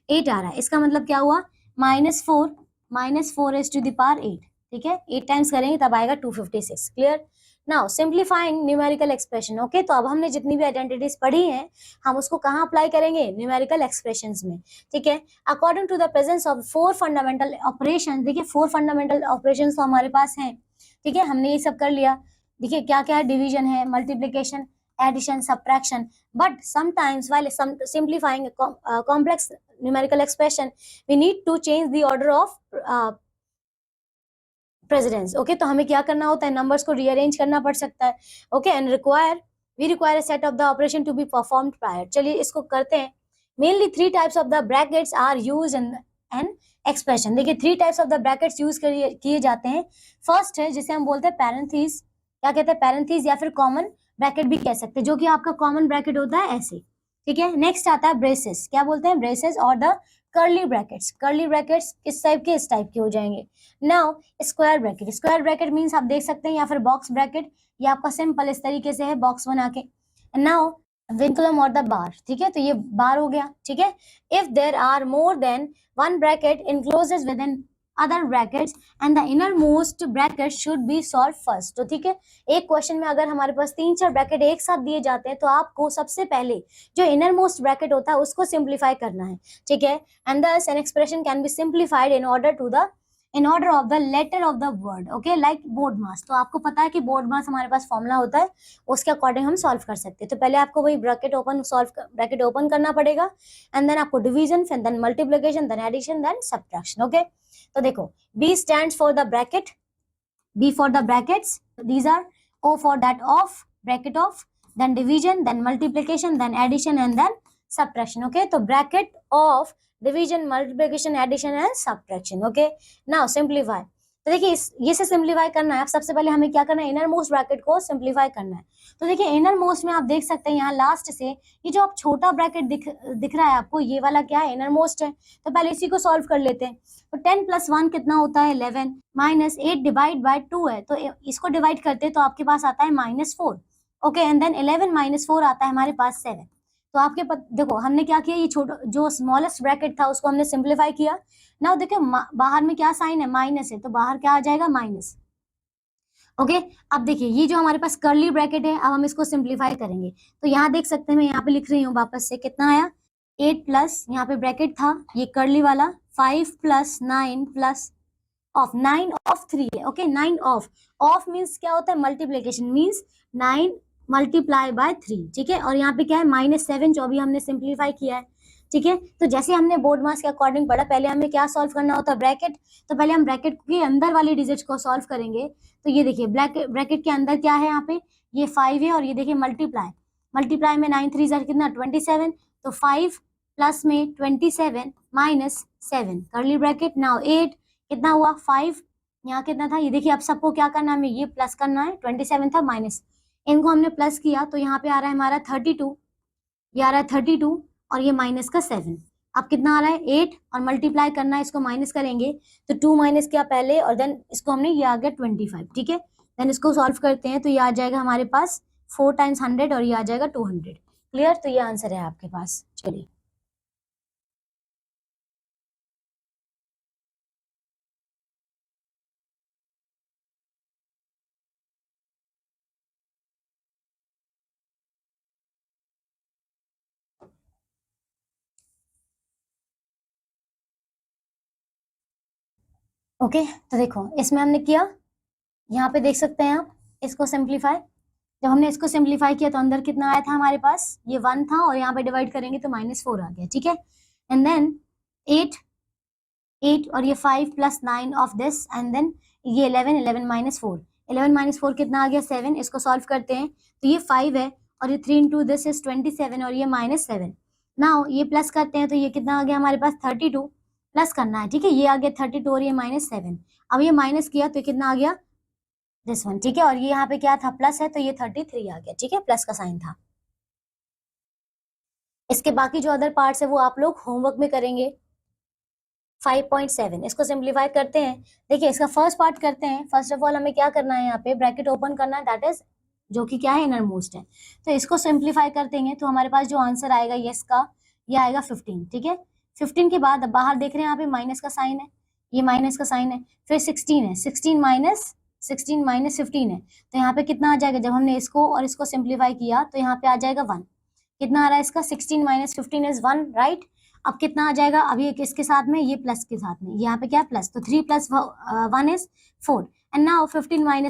8 आ रहा है। इसका मतलब क्या हुआ, -4 is to the power 8, ठीक है, 8 टाइम्स करेंगे तब आएगा 256, clear. Now simplifying numerical expression, okay. तो अब हमने जितनी भी आइडेंटिटीज पढ़ी हैं हम उसको कहाँ अप्लाई करेंगे, न्यूमेरिकल एक्सप्रेशंस में, ठीक है। According to the presence of 4 fundamental operation, देखिए 4 फंडामेंटल ऑपरेशन तो हमारे पास हैं, ठीक है, हमने ये सब कर लिया। देखिए क्या क्या है, डिवीजन है, multiplication, addition, subtraction, but sometimes while simplifying a complex numerical expression we need to change the order of precedence, okay। तो हमें क्या करना होता है, numbers को rearrange करना पड़ सकता है, okay, and we require a set of the operation to be performed prior। चलिए इसको करते हैं। Mainly 3 types of the brackets are used in an expression, देखिए 3 types of the brackets use किए जाते हैं। फर्स्ट है जिसे हम बोलते हैं parentheses, क्या कहते हैं, parentheses या फिर कॉमन ब्रैकेट भी कह सकते हैं, जो कि आपका कॉमन ब्रैकेट होता है ऐसे, ठीक है। नेक्स्ट आता है ब्रेसेस, क्या बोलते हैं, ब्रेसेस और the curly brackets. Curly brackets किस टाइप के, इस टाइप के हो जाएंगे। Now square bracket, square bracket means आप देख सकते हैं, या फिर बॉक्स ब्रैकेट, ये आपका सिंपल इस तरीके से है बॉक्स बना के। नाउ विंकुलम और द बार, ठीक है, तो ये बार हो गया, ठीक है। If there are more than 1 bracket enclosures within other brackets and the innermost bracket should be solved first. तो ठीक है, एक क्वेश्चन में अगर हमारे पास 3-4 ब्रैकेट एक साथ दिए जाते हैं तो आपको सबसे पहले जो इनरमोस्ट ब्रैकेट होता है उसको सिंप्लीफाई करना है, ठीक है. And thus an expression can be simplified in order of the letter of the word, okay, like BODMAS. तो आपको पता है कि बोर्ड मास हमारे पास फॉर्मूला होता है, उसके अकॉर्डिंग हम सॉल्व कर सकते हैं. तो पहले आपको वही ब्रैकेट ओपन करना पड़ेगा एंड देन आपको डिवीजन, फिर then multiplication, then addition, then subtraction. Okay, तो देखो B stands for the bracket, B for the brackets, these are O for that of, bracket of, then division, then multiplication, then addition and then subtraction. Okay, तो bracket of, division, multiplication, addition and subtraction. Okay, now simplify. तो देखिए ये से सिंप्लीफाई करना है. आप सबसे पहले हमें क्या करना है, इनर मोस्ट ब्रैकेट को सिंप्लीफाई करना है. तो देखिए इनर मोस्ट में आप देख सकते हैं यहाँ लास्ट से ये जो आप छोटा ब्रैकेट दिख रहा है आपको, ये वाला क्या है, इनर मोस्ट है. तो पहले इसी को सॉल्व कर लेते हैं. तो 10 + 1 कितना होता है, 11, माइनस 8 डिवाइड बाय 2 है, तो इसको डिवाइड करते हैं तो आपके पास आता है -4. ओके, एंड देन 11 - 4 आता है हमारे पास 7. तो आपके देखो हमने क्या किया, ये छोटा जो स्मॉलेस्ट ब्रैकेट था उसको हमने सिंप्लीफाई किया. नाउ देखो बाहर में क्या साइन है, माइनस है, तो बाहर क्या आ जाएगा, माइनस. ओके, अब देखिए ये जो हमारे पास कर्ली ब्रैकेट है, अब हम इसको सिंप्लीफाई करेंगे. तो यहाँ देख सकते हैं, मैं यहाँ पे लिख रही हूँ वापस से, कितना आया, 8 प्लस यहाँ पे ब्रैकेट था ये कर्ली वाला, 5 + 9 प्लस ऑफ 9 ऑफ 3 है. ओके, 9 ऑफ मीन्स क्या होता है, मल्टीप्लीकेशन, मीन्स 9 मल्टीप्लाई बाय 3. ठीक है, और यहाँ पे क्या है, -7, जो अभी हमने सिंप्लीफाई किया है. ठीक है, तो जैसे हमने बोर्ड मास के अकॉर्डिंग पढ़ा, पहले हमें क्या सॉल्व करना होता है, ब्रैकेट. तो पहले हम ब्रैकेट के अंदर वाली डिजिट को सॉल्व करेंगे. तो ये देखिए ब्रैकेट के अंदर क्या है, यहाँ पे ये 5 है, और ये देखिए मल्टीप्लाई में 9 3 ज़ा कितना, 27. तो 5 प्लस में 27 माइनस 7 कर्ली ब्रैकेट. नाउ 8 कितना हुआ, 5 यहाँ कितना था, ये देखिए अब सबको क्या करना है, हमें ये प्लस करना है, 27 था माइनस, इनको हमने प्लस किया तो यहाँ पे आ रहा है हमारा 32, ये आ रहा है 32, और ये माइनस का 7. अब कितना आ रहा है, 8, और मल्टीप्लाई करना है, इसको माइनस करेंगे तो 2 माइनस किया पहले, और देन इसको हमने, ये आ गया 25. ठीक है, देन इसको सॉल्व करते हैं तो ये आ जाएगा हमारे पास 4 × 100, और ये आ जाएगा 200. क्लियर, तो ये आंसर है आपके पास. चलिए ओके, तो देखो इसमें हमने किया, यहाँ पे देख सकते हैं आप इसको सिंप्लीफाई. जब हमने इसको सिंप्लीफाई किया तो अंदर कितना आया था हमारे पास, ये 1 था, और यहाँ पे डिवाइड करेंगे तो -4 आ गया. ठीक है, एंड देन 8 और ये 5 + 9 ऑफ दिस, एंड देन ये 11 - 4 कितना आ गया, 7. इसको सॉल्व करते हैं तो ये 5 है, और ये 3 × दिस इज 27, और ये -7. नाउ ये प्लस करते हैं तो ये कितना आ गया हमारे पास, 32 प्लस करना है. ठीक है, ये आ गया 32, और ये -7. अब ये माइनस किया तो कितना आ गया, दिस वन. ठीक है, और ये यहाँ पे क्या था, प्लस है, तो ये 33 आ गया. ठीक है, प्लस का साइन था. इसके बाकी जो अदर पार्ट्स है वो आप लोग होमवर्क में करेंगे. 5.7 इसको सिंप्लीफाई करते हैं. देखिए इसका फर्स्ट पार्ट करते हैं. फर्स्ट ऑफ ऑल हमें क्या करना है, यहाँ पे ब्रैकेट ओपन करना है, दैट इज जो कि क्या है, इनर मोस्ट है. तो इसको सिंप्लीफाई करते हैं तो हमारे पास जो आंसर आएगा यस का, ये आएगा 15. ठीक है, 15 के बाद अब बाहर देख रहे हैं यहाँ पे माइनस का साइन है, ये माइनस का साइन है, फिर 16 है, 16 माइनस 15 है, तो यहाँ पे कितना आ जाएगा, जब हमने इसको और इसको सिंप्लीफाई किया तो यहाँ पे आ जाएगा 1. कितना आ रहा है इसका, 16 - 15 इज 1, राइट. अब कितना आ जाएगा, अब ये किसके साथ में, ये प्लस के साथ में, यहाँ पे क्या प्लस, तो 3 + 1 इज 4. एंड नाउ 15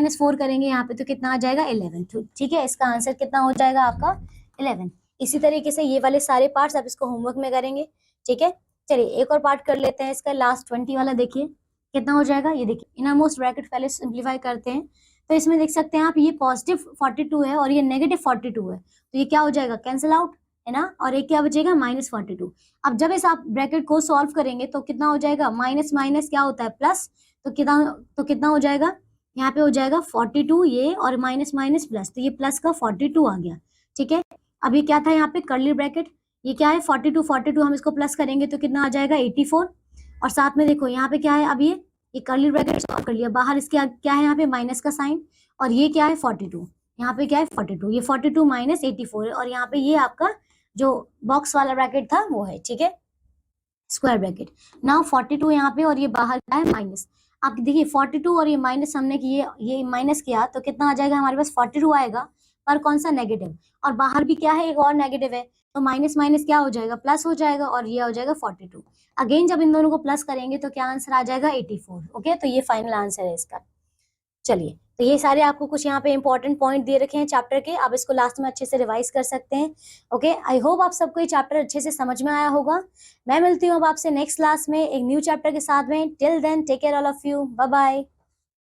- 4 करेंगे यहाँ पे तो कितना आ जाएगा, 11. ठीक है, इसका आंसर कितना हो जाएगा आपका, 11. इसी तरीके से ये वाले सारे पार्ट्स आप इसको होमवर्क में करेंगे. ठीक है, चलिए एक और पार्ट कर लेते हैं इसका, लास्ट 20 वाला. देखिए कितना हो जाएगा, ये देखिए इनर मोस्ट ब्रैकेट पहले सिंप्लीफाई करते हैं. तो इसमें देख सकते हैं आप, ये +42 है और ये -42 है, तो ये क्या हो जाएगा, कैंसिल आउट है ना, और एक क्या बचेगा, -42. अब जब इस आप ब्रैकेट को सॉल्व करेंगे तो कितना हो जाएगा, माइनस माइनस क्या होता है, प्लस. तो कितना हो जाएगा, यहाँ पे हो जाएगा 42 ये, और माइनस माइनस प्लस, तो ये प्लस का 42 आ गया. ठीक है, अब ये क्या था यहाँ पे, कर्ली ब्रैकेट, ये क्या है, 42 हम इसको प्लस करेंगे तो कितना आ जाएगा, 84. और साथ में देखो यहाँ पे क्या है, अब ये कर्ली ब्रैकेट सॉल्व कर लिया, बाहर इसके क्या है, यहाँ पे माइनस का साइन, और ये क्या है, 42, यहाँ पे क्या है 42, ये 42 - 84 है, और यहाँ पे ये आपका जो बॉक्स वाला ब्रैकेट था वो है. ठीक है, स्क्वायर ब्रैकेट। नाउ 42 यहाँ पे और ये बाहर क्या है माइनस। अब देखिए 42 और ये माइनस हमने किए, ये माइनस किया तो कितना आ जाएगा हमारे पास 42 आएगा, पर कौन सा नेगेटिव, और बाहर भी क्या है एक और नेगेटिव है, तो माइनस माइनस क्या हो जाएगा प्लस हो जाएगा, और ये हो जाएगा 42। अगेन जब इन दोनों को प्लस करेंगे तो क्या आंसर आ जाएगा 84। ओके, तो ये फाइनल आंसर है इसका। चलिए, तो ये सारे आपको कुछ यहाँ पे इंपॉर्टेंट पॉइंट दे रखे हैं चैप्टर के, आप इसको लास्ट में अच्छे से रिवाइज कर सकते हैं। ओके, आई होप आप सबको ये चैप्टर अच्छे से समझ में आया होगा। मैं मिलती हूँ अब आपसे नेक्स्ट क्लास में एक न्यू चैप्टर के साथ में। Till then take care all of you, bye bye.